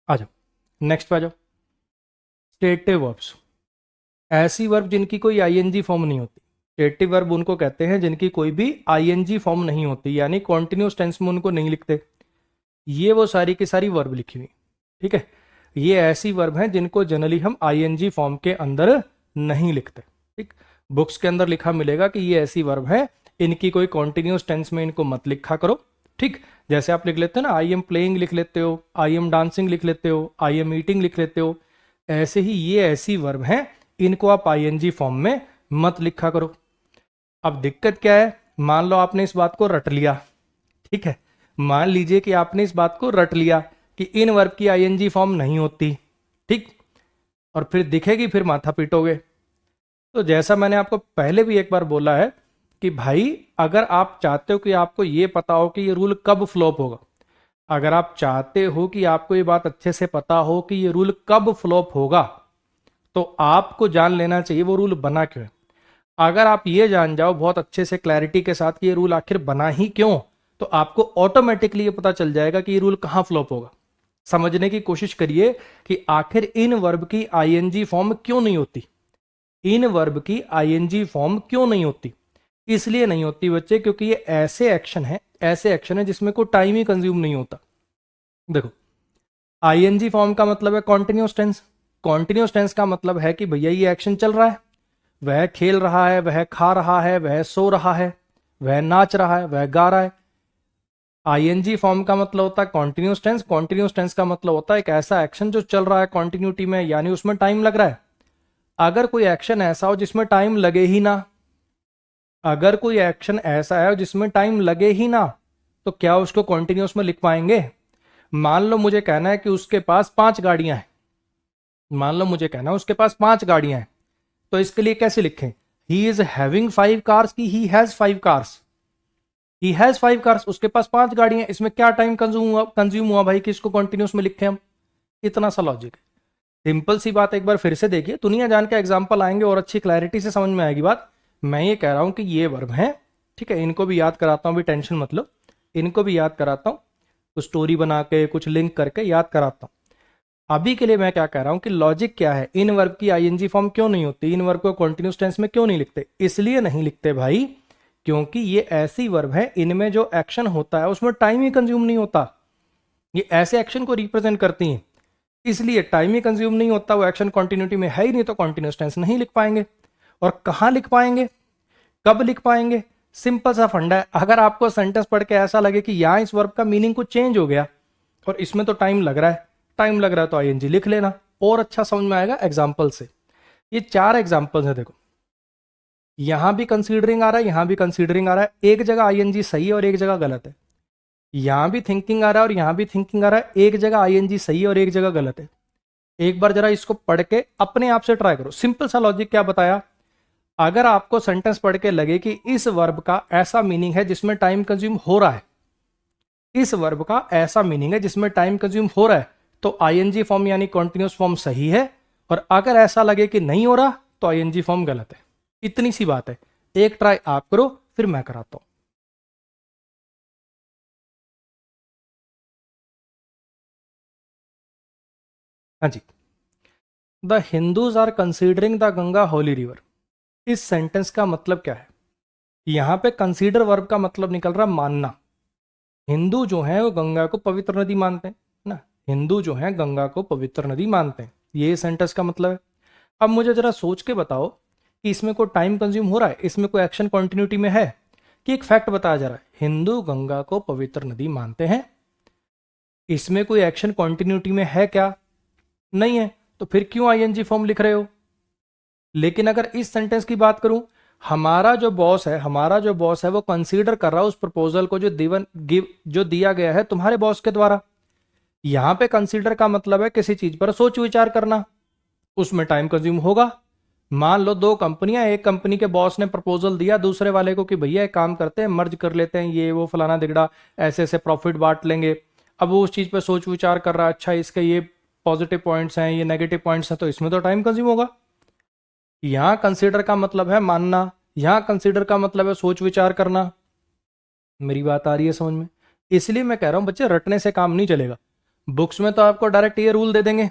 आ जाओ नेक्स्ट पे आ जाओ। स्टेटिव वर्ब्स, ऐसी वर्ब जिनकी कोई आईएनजी फॉर्म नहीं होती। स्टेटिव वर्ब उनको कहते हैं जिनकी कोई भी आईएनजी फॉर्म नहीं होती, यानी कॉन्टिन्यूस टेंस में उनको नहीं लिखते। ये वो सारी की सारी वर्ब लिखी हुई, ठीक है। ये ऐसी वर्ब हैं जिनको जनरली हम आईएनजी फॉर्म के अंदर नहीं लिखते, ठीक। बुक्स के अंदर लिखा मिलेगा कि ये ऐसी वर्ब है, इनकी कोई कॉन्टिन्यूस टेंस में इनको मत लिखा करो, ठीक। जैसे आप लिख लेते हो ना, आई एम प्लेइंग लिख लेते हो, आई एम डांसिंग लिख लेते हो, आई एम ईटिंग लिख लेते हो, ऐसे ही ये ऐसी वर्ब हैं, इनको आप आईएनजी फॉर्म में मत लिखा करो। अब दिक्कत क्या है, मान लो आपने इस बात को रट लिया, ठीक है, मान लीजिए कि आपने इस बात को रट लिया कि इन वर्ब की आईएनजी फॉर्म नहीं होती, ठीक, और फिर दिखेगी, फिर माथा पीटोगे। तो जैसा मैंने आपको पहले भी एक बार बोला है कि भाई अगर आप चाहते हो कि आपको ये पता हो कि ये रूल कब फ्लॉप होगा, अगर आप चाहते हो कि आपको ये बात अच्छे से पता हो कि ये रूल कब फ्लॉप होगा, तो आपको जान लेना चाहिए वो रूल बना क्यों है। अगर आप ये जान जाओ बहुत अच्छे से क्लैरिटी के साथ कि ये रूल आखिर बना ही क्यों, तो आपको ऑटोमेटिकली ये पता चल जाएगा कि ये रूल कहां फ्लॉप होगा। समझने की कोशिश करिए कि आखिर इन वर्ब की आईएनजी फॉर्म क्यों नहीं होती। इन वर्ब की आईएनजी फॉर्म क्यों नहीं होती? इसलिए नहीं होती बच्चे क्योंकि ये ऐसे एक्शन है जिसमें कोई टाइम ही कंज्यूम नहीं होता। देखो, आईएनजी फॉर्म का मतलब है कॉन्टिन्यूस टेंस। कॉन्टिन्यूस टेंस का मतलब है कि भैया ये एक्शन चल रहा है, वह खेल रहा है, वह खा रहा है, वह सो रहा है, वह नाच रहा है, वह गा रहा है। आईएनजी फॉर्म का मतलब होता है कॉन्टिन्यूस टेंस। कॉन्टिन्यूस टेंस का मतलब होता है एक ऐसा एक्शन जो चल रहा है कॉन्टिन्यूटी में, यानी उसमें टाइम लग रहा है। अगर कोई एक्शन ऐसा हो जिसमें टाइम लगे ही ना, अगर कोई एक्शन ऐसा है जिसमें टाइम लगे ही ना, तो क्या उसको कॉन्टिन्यूस में लिख पाएंगे? मान लो मुझे कहना है कि उसके पास 5 गाड़ियां हैं, मान लो मुझे कहना है उसके पास 5 गाड़ियां हैं, तो इसके लिए कैसे लिखें? ही इज हैविंग 5 कार्स की he has 5 cars? He has 5 cars, उसके पास 5 गाड़ियां, इसमें क्या टाइम कंज्यूम हुआ भाई कि इसको कॉन्टिन्यूस में लिखे हम? इतना सा लॉजिक है। सिंपल सी बात एक बार फिर से देखिए, दुनिया जान के एग्जांपल आएंगे और अच्छी क्लैरिटी से समझ में आएगी बात। मैं ये कह रहा हूं कि ये वर्ब है, ठीक है, इनको भी याद कराता हूं, भी टेंशन मत लो, इनको भी याद कराता हूं, कुछ स्टोरी बना के कुछ लिंक करके याद कराता हूं। अभी के लिए मैं क्या कह रहा हूं कि लॉजिक क्या है, इन वर्ब की आईएनजी फॉर्म क्यों नहीं होती, इन वर्ब को कॉन्टिन्यूस टेंस में क्यों नहीं लिखते? इसलिए नहीं लिखते भाई क्योंकि ये ऐसी वर्ब है, इनमें जो एक्शन होता है उसमें टाइम ही कंज्यूम नहीं होता। ये ऐसे एक्शन को रिप्रेजेंट करती हैं, इसलिए टाइम ही कंज्यूम नहीं होता, वो एक्शन कंटिन्यूटी में है ही नहीं, तो कंटिन्यूस टेंस नहीं लिख पाएंगे। और कहां लिख पाएंगे, कब लिख पाएंगे? सिंपल सा फंडा है, अगर आपको सेंटेंस पढ़ के ऐसा लगे कि यहां इस वर्ब का मीनिंग कुछ चेंज हो गया और इसमें तो टाइम लग रहा है, टाइम लग रहा है तो आईएनजी लिख लेना, और अच्छा समझ में आएगा एग्जाम्पल से। ये 4 एग्जाम्पल्स है, देखो यहां भी कंसीडरिंग आ रहा है, यहां भी कंसीडरिंग आ रहा है, एक जगह आईएनजी सही है और एक जगह गलत है। यहां भी थिंकिंग आ रहा है और यहां भी थिंकिंग आ रहा है, एक जगह आईएनजी सही है और एक जगह गलत है। एक बार जरा इसको पढ़ के अपने आप से ट्राई करो। सिंपल सा लॉजिक क्या बताया, अगर आपको सेंटेंस पढ़ के लगे कि इस वर्ब का ऐसा मीनिंग है जिसमें टाइम कंज्यूम हो रहा है, इस वर्ब का ऐसा मीनिंग है जिसमें टाइम कंज्यूम हो रहा है, तो आईएनजी फॉर्म यानी कॉन्टिन्यूस फॉर्म सही है, और अगर ऐसा लगे कि नहीं हो रहा तो आईएनजी फॉर्म गलत है। इतनी सी बात है। एक ट्राई आप करो, फिर मैं कराता हूं। हाँ जी, the Hindus are considering the Ganga holy river. इस सेंटेंस का मतलब क्या है? यहां पे कंसीडर वर्ब का मतलब निकल रहा मानना। हिंदू जो है वो गंगा को पवित्र नदी मानते हैं ना, हिंदू जो है गंगा को पवित्र नदी मानते हैं, ये सेंटेंस का मतलब है। अब मुझे जरा सोच के बताओ कि इसमें कोई टाइम कंज्यूम हो रहा है, इसमें कोई एक्शन कॉन्टिन्यूटी में है, कि एक फैक्ट बताया जा रहा है हिंदू गंगा को पवित्र नदी मानते हैं, इसमें कोई एक्शन कॉन्टिन्यूटी में है क्या? नहीं है, तो फिर क्यों आईएनजी फॉर्म लिख रहे हो? लेकिन अगर इस सेंटेंस की बात करूं, हमारा जो बॉस है वो कंसीडर कर रहा है उस प्रपोजल को जो दिया गया है तुम्हारे बॉस के द्वारा। यहां पे कंसीडर का मतलब है किसी चीज पर सोच विचार करना, उसमें टाइम कंज्यूम होगा। मान लो 2 कंपनियां, एक कंपनी के बॉस ने प्रपोजल दिया दूसरे वाले को कि भैया एक काम करते हैं, मर्ज कर लेते हैं, ये वो फलाना दिगड़ा, ऐसे ऐसे प्रॉफिट बांट लेंगे। अब वो उस चीज पर सोच विचार कर रहा है, अच्छा इसके ये पॉजिटिव पॉइंट्स हैं, ये नेगेटिव पॉइंट्स हैं, तो इसमें तो टाइम कंज्यूम होगा। यहां कंसीडर का मतलब है मानना, यहां कंसीडर का मतलब है सोच विचार करना। मेरी बात आ रही है समझ में? इसलिए मैं कह रहा हूं बच्चे रटने से काम नहीं चलेगा। बुक्स में तो आपको डायरेक्ट ये रूल दे देंगे,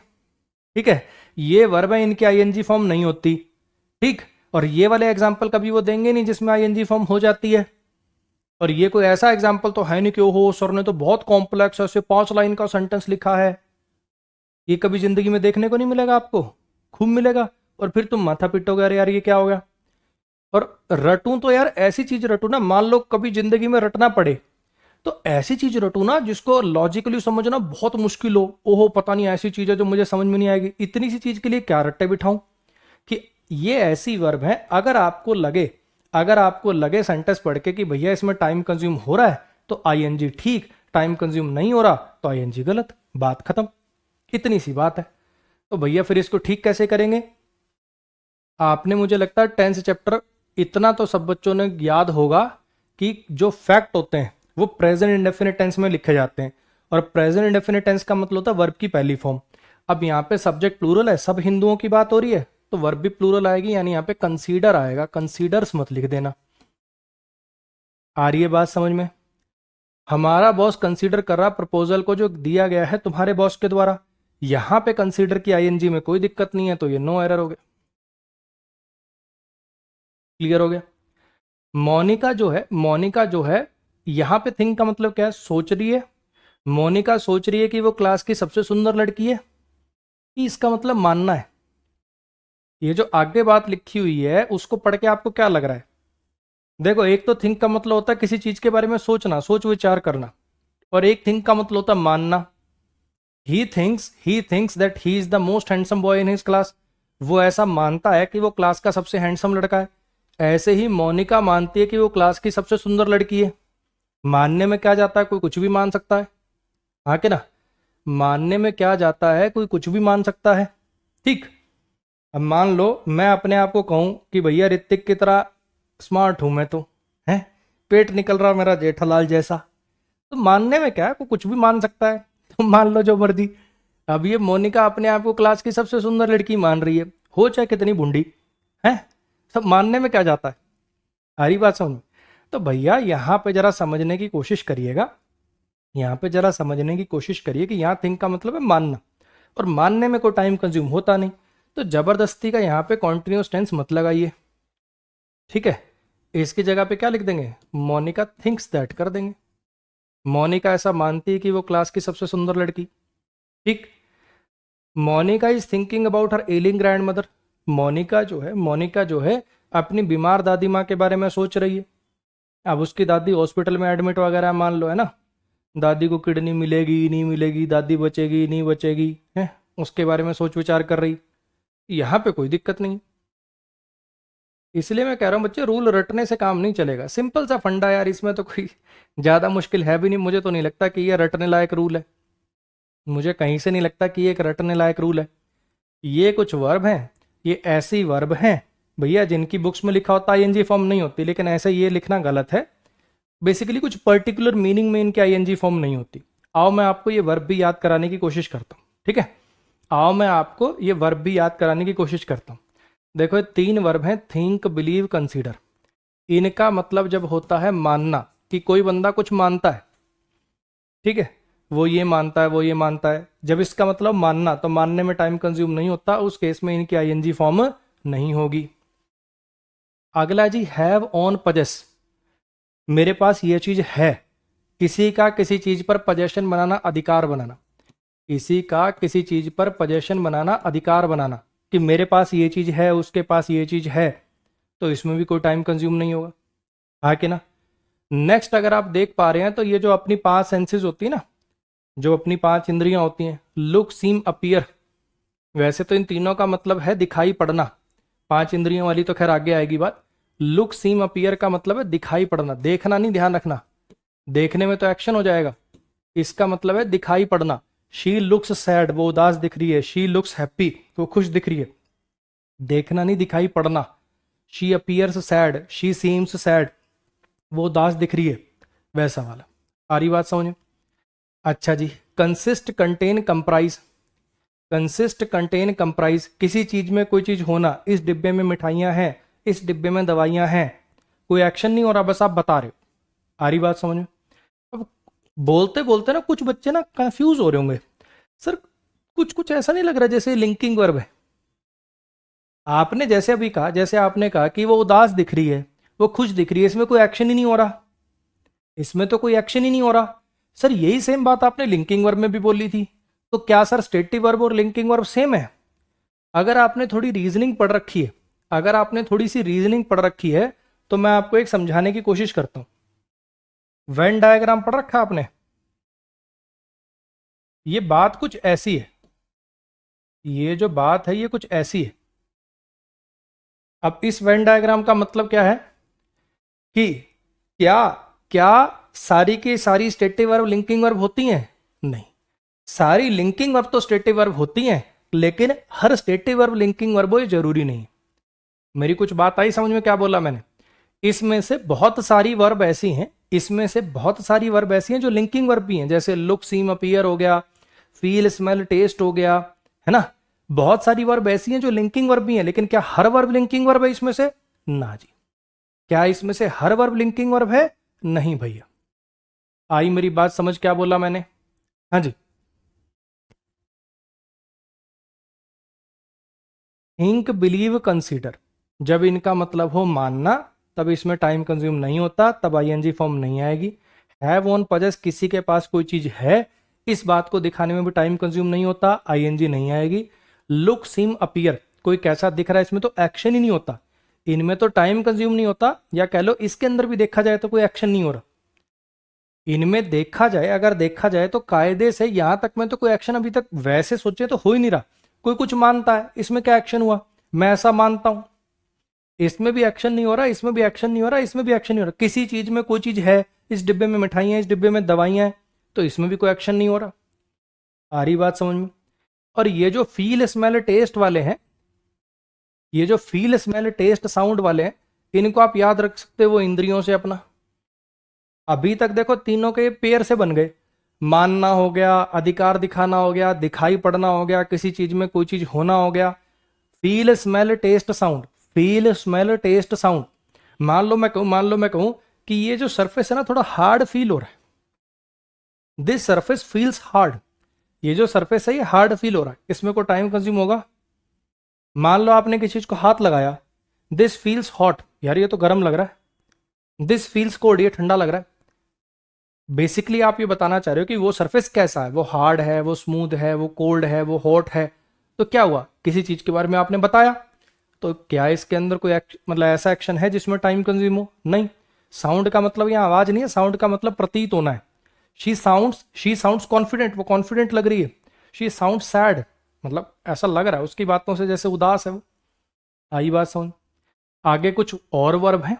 ठीक है, ये वर्ब है, इनकी आईएनजी फॉर्म नहीं होती, ठीक। और ये वाले एग्जाम्पल कभी वो देंगे नहीं जिसमें आईएनजी फॉर्म हो जाती है। और ये कोई ऐसा एग्जाम्पल तो है नहीं कि ओहो सर ने तो बहुत कॉम्प्लेक्स ऐसे 5 लाइन का सेंटेंस लिखा है। ये कभी जिंदगी में देखने को नहीं मिलेगा आपको, खूब मिलेगा। और फिर तुम माथा पिटोगे, अरे यार ये क्या हो गया। और रटूं तो यार ऐसी चीज रटू ना, मान लो कभी जिंदगी में रटना पड़े तो ऐसी चीज रटू ना जिसको लॉजिकली समझना बहुत मुश्किल हो। ओहो पता नहीं ऐसी चीज है जो मुझे समझ में नहीं आएगी, इतनी सी चीज के लिए क्या रट्टे बिठाऊं। कि ये ऐसी वर्ब है, अगर आपको लगे सेंटेंस पढ़ के कि भैया इसमें टाइम कंज्यूम हो रहा है तो आईएनजी ठीक, टाइम कंज्यूम नहीं हो रहा तो आईएनजी गलत, बात खत्म। इतनी सी बात है। तो भैया फिर इसको ठीक कैसे करेंगे। आपने मुझे लगता है 10th चैप्टर इतना तो सब बच्चों ने याद होगा कि जो फैक्ट होते हैं वो प्रेजेंट इंडेफिनिट टेंस में लिखे जाते हैं। और प्रेजेंट इंडेफिनिट टेंस का मतलब होता है वर्ब की पहली फॉर्म। अब यहाँ पे सब्जेक्ट प्लूरल है, सब हिंदुओं की बात हो रही है तो वर्ब भी प्लूरल आएगी, यानी यहाँ पे कंसीडर आएगा, कंसीडर्स मत लिख देना। आ रही है बात समझ में। हमारा बॉस कंसीडर कर रहा प्रपोजल को जो दिया गया है तुम्हारे बॉस के द्वारा, यहां पे कंसीडर की आईएनजी में कोई दिक्कत नहीं है तो ये नो एरर हो गया। क्लियर हो गया। मोनिका जो है यहां पे थिंक का मतलब क्या है, सोच रही है। मोनिका सोच रही है कि वो क्लास की सबसे सुंदर लड़की है, कि इसका मतलब मानना है। ये जो आगे बात लिखी हुई है उसको पढ़ के आपको क्या लग रहा है। देखो एक तो थिंक का मतलब होता है किसी चीज के बारे में सोचना, सोच विचार करना, और एक थिंक का मतलब होता है मानना। He thinks that he is the most handsome boy in his class. वो ऐसा मानता है कि वो क्लास का सबसे हैंडसम लड़का है। ऐसे ही मोनिका मानती है कि वो क्लास की सबसे सुंदर लड़की है। मानने में क्या जाता है, कोई कुछ भी मान सकता है, हाँ कि ना। मानने में क्या जाता है, कोई कुछ भी मान सकता है, ठीक। अब मान लो मैं अपने आप को कहूं कि भैया ऋतिक की तरह स्मार्ट हूं मैं, तो है पेट निकल रहा मेरा जेठालाल जैसा, तो मानने में क्या है, कोई कुछ भी मान सकता है, तो मान लो जो मर्जी। अब ये मोनिका अपने आप को क्लास की सबसे सुंदर लड़की मान रही है, हो चाहे कितनी बूढ़ी है, सब मानने में क्या जाता है। हरी बात समझ में। तो भैया यहाँ पे जरा समझने की कोशिश करिएगा, यहाँ पे जरा समझने की कोशिश करिए कि यहाँ थिंक का मतलब है मानना, और मानने में कोई टाइम कंज्यूम होता नहीं, तो जबरदस्ती का यहाँ पे कॉन्टिन्यूस टेंस मत लगाइए, ठीक है। इसकी जगह पे क्या लिख देंगे, मोनिका थिंक्स दैट कर देंगे। मोनिका ऐसा मानती है कि वो क्लास की सबसे सुंदर लड़की, ठीक। Monica is thinking about her ailing grandmother. Monica जो है अपनी बीमार दादी माँ के बारे में सोच रही है। अब उसकी दादी हॉस्पिटल में एडमिट वगैरह मान लो, है ना, दादी को किडनी मिलेगी नहीं मिलेगी, दादी बचेगी नहीं बचेगी, है उसके बारे में सोच विचार कर रही। यहाँ पे कोई दिक्कत नहीं। इसलिए मैं कह रहा हूँ बच्चे, रूल रटने से काम नहीं चलेगा, सिंपल सा फंडा यार, इसमें तो कोई ज़्यादा मुश्किल है भी नहीं। मुझे तो नहीं लगता कि ये रटने लायक रूल है, मुझे कहीं से नहीं लगता कि ये एक रटने लायक रूल है। ये कुछ वर्ब हैं, ये ऐसी वर्ब हैं भैया जिनकी बुक्स में लिखा होता है आईएनजी फॉर्म नहीं होती, लेकिन ऐसे ये लिखना गलत है। बेसिकली कुछ पर्टिकुलर मीनिंग में इनकी आईएनजी फॉर्म नहीं होती। आओ मैं आपको ये वर्ब भी याद कराने की कोशिश करता हूँ, ठीक है। आओ मैं आपको ये वर्ब भी याद कराने की कोशिश करता हूँ। देखो ये 3 वर्ब हैं, थिंक, बिलीव, कंसीडर। इनका मतलब जब होता है मानना, कि कोई बंदा कुछ मानता है, ठीक है, वो ये मानता है वो ये मानता है, जब इसका मतलब मानना, तो मानने में टाइम कंज्यूम नहीं होता, उस केस में इनकी आईएनजी फॉर्म नहीं होगी। अगला जी, हैव ऑन पजेस। मेरे पास ये चीज है, किसी का किसी चीज पर पजेशन बनाना, अधिकार बनाना। किसी का किसी चीज पर पजेशन बनाना, अधिकार बनाना, कि मेरे पास ये चीज है उसके पास ये चीज है, तो इसमें भी कोई टाइम कंज्यूम नहीं होगा, हाँ कि ना। नेक्स्ट अगर आप देख पा रहे हैं तो ये जो अपनी 5 सेंसेस होती है ना, जो अपनी 5 इंद्रियां होती हैं, लुक, सीम, अपीयर, वैसे तो इन तीनों का मतलब है दिखाई पड़ना। 5 इंद्रियों वाली तो खैर आगे आएगी बात। लुक, सीम, अपीयर का मतलब है दिखाई पड़ना, देखना नहीं, ध्यान रखना, देखने में तो एक्शन हो जाएगा, इसका मतलब है दिखाई पड़ना। शी लुक्स सैड, वो उदास दिख रही है। शी लुक्स हैप्पी, वो खुश दिख रही है। देखना नहीं, दिखाई पड़ना। She appears sad, she seems sad, वो उदास दिख रही है, वैसा वाला। आ रही बात समझ में। अच्छा जी, consist, contain, comprise. Consist, contain, comprise, किसी चीज में कोई चीज होना। इस डिब्बे में मिठाइयां हैं, इस डिब्बे में दवाइयां हैं, कोई एक्शन नहीं हो रहा, बस आप बता रहे हो। आ रही बात समझ में। अब बोलते बोलते ना कुछ बच्चे ना कंफ्यूज हो रहे होंगे, सर कुछ कुछ ऐसा नहीं लग रहा जैसे लिंकिंग वर्ब है? आपने जैसे अभी कहा, जैसे आपने कहा कि वो उदास दिख रही है, वो खुश दिख रही है, इसमें कोई एक्शन ही नहीं हो रहा, इसमें तो कोई एक्शन ही नहीं हो रहा। सर यही सेम बात आपने लिंकिंग वर्ब में भी बोली थी। तो क्या सर स्टेटिव वर्ब और लिंकिंग वर्ब सेम है? अगर आपने थोड़ी रीजनिंग पढ़ रखी है, अगर आपने थोड़ी सी रीजनिंग पढ़ रखी है, तो मैं आपको एक समझाने की कोशिश करता हूं। वेन डायग्राम पढ़ रखा आपने? ये बात कुछ ऐसी है, ये जो बात है ये कुछ ऐसी है। अब इस वेन डायग्राम का मतलब क्या है कि क्या क्या सारी की सारी स्टेटिव वर्ब लिंकिंग वर्ब होती हैं? नहीं, सारी लिंकिंग वर्ब तो स्टेटिव वर्ब होती हैं, लेकिन हर स्टेटिव वर्ब लिंकिंग वर्ब वो जरूरी नहीं। मेरी कुछ बात आई समझ में? क्या बोला मैंने? इसमें से बहुत सारी वर्ब ऐसी हैं, इसमें से बहुत सारी वर्ब ऐसी हैं जो लिंकिंग वर्ब भी हैं, जैसे लुक, सीम, अपीयर हो गया, फील, स्मेल, टेस्ट हो गया, है ना। बहुत सारी वर्ब ऐसी हैं जो लिंकिंग वर्ब भी हैं, लेकिन क्या हर वर्ब लिंकिंग वर्ब है इसमें से? ना जी। क्या इसमें से हर वर्ब लिंकिंग वर्ब है? नहीं भैया। आई मेरी बात समझ? क्या बोला मैंने? हाँ जी। थिंक, बिलीव, कंसीडर, जब इनका मतलब हो मानना, तब इसमें टाइम कंज्यूम नहीं होता, तब आईएनजी फॉर्म नहीं आएगी। हैव, ओन, पजेस, किसी के पास कोई चीज है, इस बात को दिखाने में भी टाइम कंज्यूम नहीं होता, आईएनजी नहीं आएगी। लुक, सीम, अपीयर, कोई कैसा दिख रहा है, इसमें तो एक्शन ही नहीं होता, इनमें तो टाइम कंज्यूम नहीं होता, या कह लो इसके अंदर भी देखा जाए तो कोई एक्शन नहीं हो रहा। इनमें देखा जाए, अगर देखा जाए तो कायदे से यहां तक में तो कोई एक्शन अभी तक वैसे सोचे तो हो ही नहीं रहा। कोई कुछ मानता है, इसमें क्या एक्शन हुआ? मैं ऐसा मानता हूं, इसमें भी एक्शन नहीं हो रहा, इसमें भी एक्शन नहीं हो रहा, इसमें भी एक्शन नहीं हो रहा। किसी चीज में कोई चीज है, इस डिब्बे में मिठाइयां, इस डिब्बे में दवाइयां हैं, तो इसमें भी कोई एक्शन नहीं हो रहा। आ रही बात समझ में? और ये जो फील, स्मेल, टेस्ट वाले हैं, ये जो फील, स्मेल, टेस्ट, साउंड वाले हैं, इनको आप याद रख सकते हो वो इंद्रियों से अपना। अभी तक देखो तीनों के पेयर से बन गए। मानना हो गया, अधिकार दिखाना हो गया, दिखाई पड़ना हो गया, किसी चीज में कोई चीज होना हो गया। Feel, smell, taste, sound, feel, smell, taste, sound. मान लो मैं कहूं कि ये जो सरफेस है ना थोड़ा हार्ड फील हो रहा है, दिस सरफेस फील्स हार्ड, ये जो सरफेस है ये हार्ड फील हो रहा है, इसमें कोई टाइम कंज्यूम होगा? मान लो आपने किसी चीज को हाथ लगाया, दिस फील्स हॉट, यार ये तो गर्म लग रहा है, दिस फील्स कोल्ड, ये ठंडा लग रहा है। बेसिकली आप ये बताना चाह रहे हो कि वो सरफेस कैसा है, वो हार्ड है, वो स्मूथ है, वो कोल्ड है, वो हॉट है। तो क्या हुआ, किसी चीज के बारे में आपने बताया, तो क्या इसके अंदर कोई मतलब ऐसा एक्शन है जिसमें टाइम कंज्यूम हो? नहीं। साउंड का मतलब यहाँ आवाज नहीं है, साउंड का मतलब प्रतीत होना है। शी साउंड्स कॉन्फिडेंट, वो कॉन्फिडेंट लग रही है। शी साउंड सैड, मतलब ऐसा लग रहा है उसकी बातों से जैसे उदास है वो। आई बात समझ? आगे कुछ और वर्ब हैं,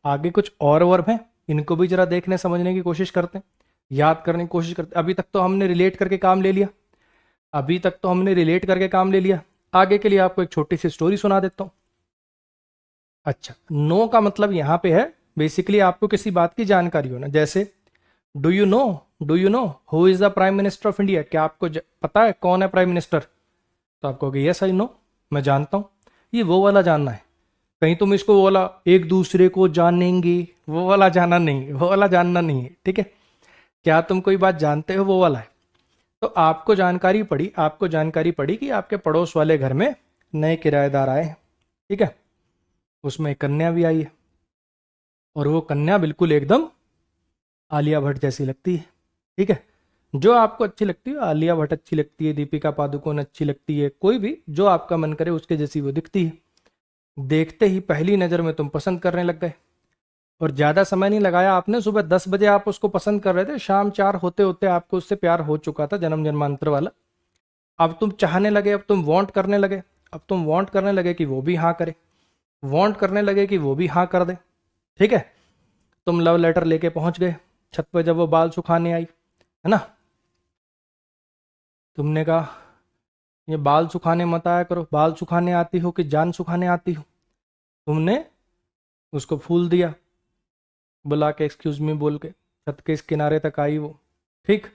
आगे कुछ और वर्ब हैं, इनको भी जरा देखने समझने की कोशिश करते हैं, याद करने की कोशिश करते हैं। अभी तक तो हमने रिलेट करके काम ले लिया, अभी तक तो हमने रिलेट करके काम ले लिया। आगे के लिए आपको एक छोटी सी स्टोरी सुना देता हूं। अच्छा, नो का मतलब यहां पे है बेसिकली आपको किसी बात की जानकारी होना, जैसे do you know, do you know who is the prime minister of India, क्या आपको पता है कौन है प्राइम मिनिस्टर? तो आप कहोगे यस आई नो, मैं जानता हूं। ये वो वाला जानना है, कहीं तुम इसको वो वाला एक दूसरे को जानेंगे वो वाला जानना नहीं, वो वाला जानना नहीं है, ठीक है। क्या तुम कोई बात जानते हो, वो वाला है। तो आपको जानकारी पड़ी, आपको जानकारी पड़ी कि आपके पड़ोस वाले घर में नए किराएदार आए हैं, ठीक है। उसमें एक कन्या भी आई है, और वो कन्या बिल्कुल एकदम आलिया भट्ट जैसी लगती है, ठीक है। जो आपको अच्छी लगती है, आलिया भट्ट अच्छी लगती है, दीपिका पादुकोण अच्छी लगती है, कोई भी जो आपका मन करे उसके जैसी वो दिखती है। देखते ही पहली नज़र में तुम पसंद करने लग गए, और ज़्यादा समय नहीं लगाया आपने, सुबह 10 बजे आप उसको पसंद कर रहे थे, शाम 4 होते होते आपको उससे प्यार हो चुका था, जन्म जन्मांतर वाला। अब तुम चाहने लगे, अब तुम वांट करने लगे, अब तुम वांट करने लगे कि वो भी हाँ करे, वांट करने लगे कि वो भी हाँ कर दे, ठीक है। तुम लव लेटर लेके पहुंच गए छत पे, जब वो बाल सुखाने आई, है ना, तुमने कहा ये बाल सुखाने मत आया करो, बाल सुखाने आती हो कि जान सुखाने आती हो? तुमने उसको फूल दिया, बुला के एक्सक्यूज मी बोल के छत के इस किनारे तक आई वो, ठीक।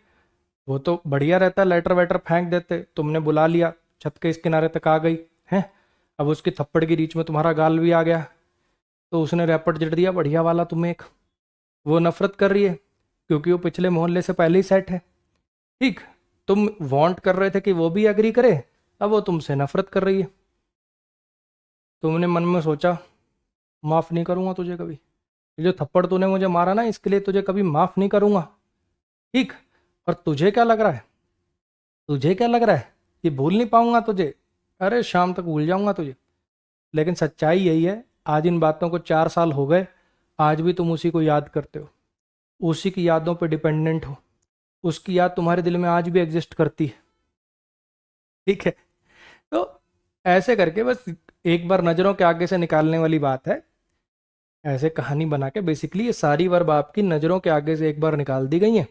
वो तो बढ़िया रहता, लेटर वेटर फेंक देते, तुमने बुला लिया, छत के इस किनारे तक आ गई है। अब उसकी थप्पड़ की रीच में तुम्हारा गाल भी आ गया, तो उसने रैपट जड़ दिया बढ़िया वाला तुम्हें एक। वो नफरत कर रही है क्योंकि वो पिछले मोहल्ले से पहले ही सेट है, ठीक। तुम वांट कर रहे थे कि वो भी एग्री करे, अब वो तुमसे नफरत कर रही है। तुमने मन में सोचा माफ नहीं करूंगा तुझे कभी, ये जो थप्पड़ तूने मुझे मारा ना इसके लिए तुझे कभी माफ नहीं करूंगा, ठीक। और तुझे क्या लग रहा है, तुझे क्या लग रहा है कि भूल नहीं पाऊंगा तुझे, अरे शाम तक भूल जाऊंगा तुझे। लेकिन सच्चाई यही है, आज इन बातों को 4 साल हो गए, आज भी तुम उसी को याद करते हो, उसी की यादों पर डिपेंडेंट हो, उसकी याद तुम्हारे दिल में आज भी एग्जिस्ट करती है, ठीक है। तो ऐसे करके बस एक बार नज़रों के आगे से निकालने वाली बात है, ऐसे कहानी बना के बेसिकली ये सारी वर्ब आपकी नज़रों के आगे से एक बार निकाल दी गई हैं,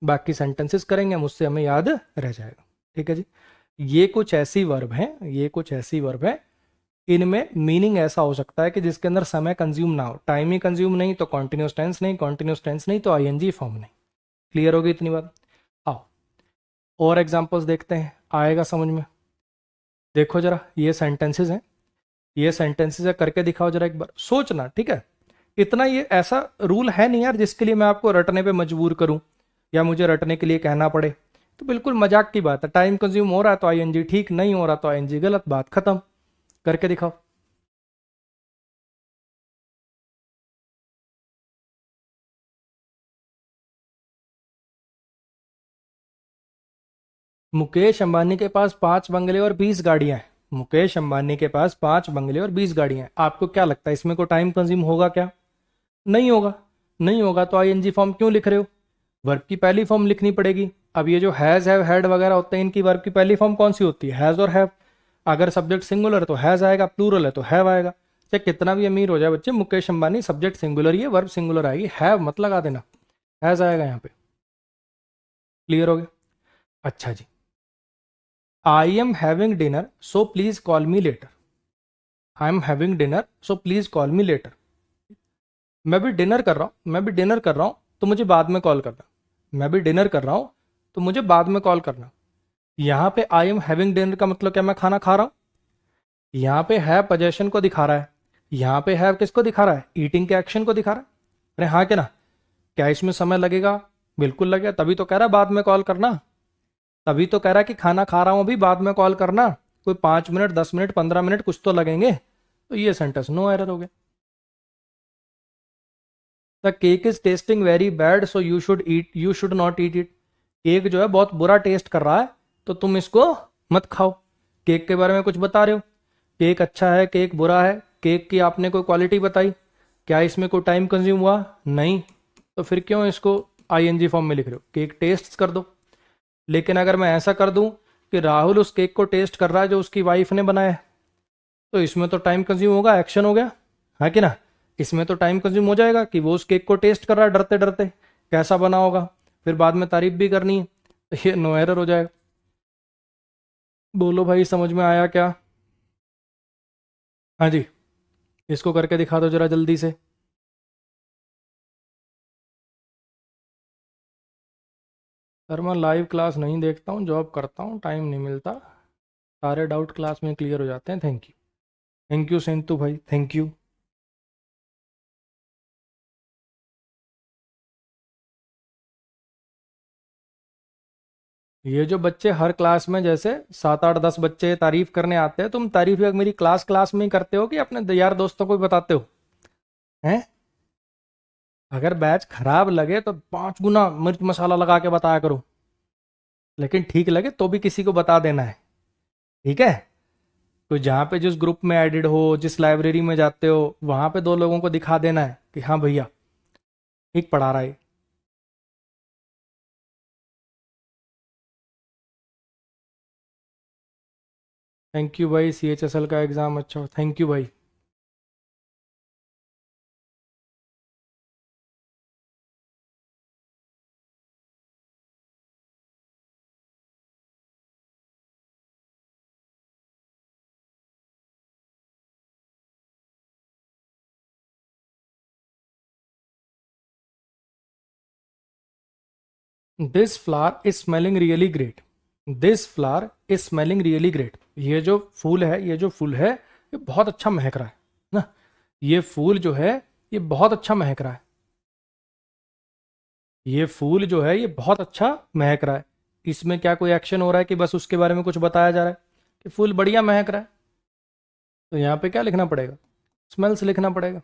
बाकी सेंटेंसेस करेंगे हम, उससे हमें याद रह जाएगा, ठीक है जी। ये कुछ ऐसी वर्ब हैं, ये कुछ ऐसी वर्ब है, इनमें मीनिंग ऐसा हो सकता है कि जिसके अंदर समय कंज्यूम ना हो, टाइम ही कंज्यूम नहीं तो कॉन्टिन्यूस टेंस नहीं, कॉन्टिन्यूस टेंस नहीं तो आईएनजी फॉर्म नहीं। क्लियर होगी इतनी बात। आओ और एग्जांपल्स देखते हैं, आएगा समझ में। देखो जरा ये सेंटेंसेस हैं, ये सेंटेंसेस है, करके दिखाओ जरा एक बार, सोचना, ठीक है। इतना ये ऐसा रूल है नहीं यार जिसके लिए मैं आपको रटने पे मजबूर करूं या मुझे रटने के लिए कहना पड़े, तो बिल्कुल मजाक की बात है। टाइम कंज्यूम हो रहा है तो आईएनजी ठीक, नहीं हो रहा तो आईएनजी गलत, बात खत्म। करके दिखाओ। मुकेश अंबानी के पास 5 बंगले और 20 गाड़ियां हैं, मुकेश अंबानी के पास 5 बंगले और 20 गाड़ियां हैं, आपको क्या लगता है इसमें कोई टाइम कंज्यूम होगा क्या? नहीं होगा। नहीं होगा तो आईएनजी फॉर्म क्यों लिख रहे हो? वर्ब की पहली फॉर्म लिखनी पड़ेगी। अब ये जो हैज हैव हैड वगैरह होते हैं, इनकी वर्ब की पहली फॉर्म कौन सी होती है? हैज और हैव। अगर सब्जेक्ट सिंगुलर है तो हैज आएगा, प्लूरल है तो हैव आएगा। चाहे कितना भी अमीर हो जाए बच्चे, मुकेश अंबानी सब्जेक्ट सिंगुलर ही है, वर्ब सिंगुलर आएगी, हैव मत लगा देना, हैज आएगा यहाँ पे। क्लियर हो गया? अच्छा जी। I am having dinner so please call me later. I am having dinner so please call me later. मैं भी डिनर कर रहा हूँ, मैं भी डिनर कर रहा हूँ तो मुझे बाद में कॉल करना। मैं भी डिनर कर रहा हूँ तो मुझे बाद में कॉल करना। यहाँ पे आई एम हैविंग डिनर का मतलब क्या, मैं खाना खा रहा हूँ। यहाँ पे है पोजेशन को दिखा रहा है, यहाँ पे हैव किसको दिखा रहा है? ईटिंग के एक्शन को दिखा रहा है। अरे हाँ के ना? क्या इसमें समय लगेगा? बिल्कुल लगेगा, तभी तो कह रहा है बाद में कॉल करना, तभी तो कह रहा है कि खाना खा रहा हूँ अभी, बाद में कॉल करना। कोई 5 मिनट 10 मिनट 15 मिनट कुछ तो लगेंगे। तो ये सेंटेंस नो एरर हो गया। The cake is testing very bad so you should not eat it. Cake जो है बहुत बुरा टेस्ट कर रहा है तो तुम इसको मत खाओ। केक के बारे में कुछ बता रहे हो, केक अच्छा है केक बुरा है, केक की आपने कोई क्वालिटी बताई, क्या इसमें कोई टाइम कंज्यूम हुआ? नहीं। तो फिर क्यों इसको आईएनजी फॉर्म में लिख रहे हो? केक टेस्ट कर दो। लेकिन अगर मैं ऐसा कर दूं कि राहुल उस केक को टेस्ट कर रहा है जो उसकी वाइफ ने बनाया है, तो इसमें तो टाइम कंज्यूम होगा, एक्शन हो गया है कि ना? इसमें तो टाइम कंज्यूम हो जाएगा कि वो उस केक को टेस्ट कर रहा है डरते डरते, कैसा बना होगा, फिर बाद में तारीफ भी करनी है, तो ये नो एरर हो जाएगा। बोलो भाई समझ में आया क्या? हाँ जी, इसको करके दिखा दो जरा जल्दी से। सर मैं लाइव क्लास नहीं देखता हूँ, जॉब करता हूँ, टाइम नहीं मिलता, सारे डाउट क्लास में क्लियर हो जाते हैं। Thank you, thank you Setu भाई, थैंक यू। ये जो बच्चे हर क्लास में जैसे 7 8 10 बच्चे तारीफ करने आते हैं, तुम तारीफ मेरी क्लास क्लास में ही करते हो कि अपने यार दोस्तों को भी बताते हो? हैं? अगर बैच खराब लगे तो 5 गुना मिर्च मसाला लगा के बताया करो, लेकिन ठीक लगे तो भी किसी को बता देना है, ठीक है? तो जहाँ पे जिस ग्रुप में एडिड हो, जिस लाइब्रेरी में जाते हो, वहां पे 2 लोगों को दिखा देना है कि हाँ भैया ठीक पढ़ा रहा है। थैंक यू भाई, सीएचएसएल का एग्ज़ाम अच्छा हो, थैंक यू भाई। This flower is smelling really great. This flower is smelling really great. ये जो फूल है, ये जो फूल है, ये बहुत अच्छा महक रहा है ना। ये फूल जो है ये बहुत अच्छा महक रहा है। ये फूल जो है ये बहुत अच्छा महक रहा है। इसमें क्या कोई एक्शन हो रहा है कि बस उसके बारे में कुछ बताया जा रहा है कि फूल बढ़िया महक रहा है, तो यहाँ पे क्या लिखना पड़ेगा, स्मेल्स लिखना पड़ेगा।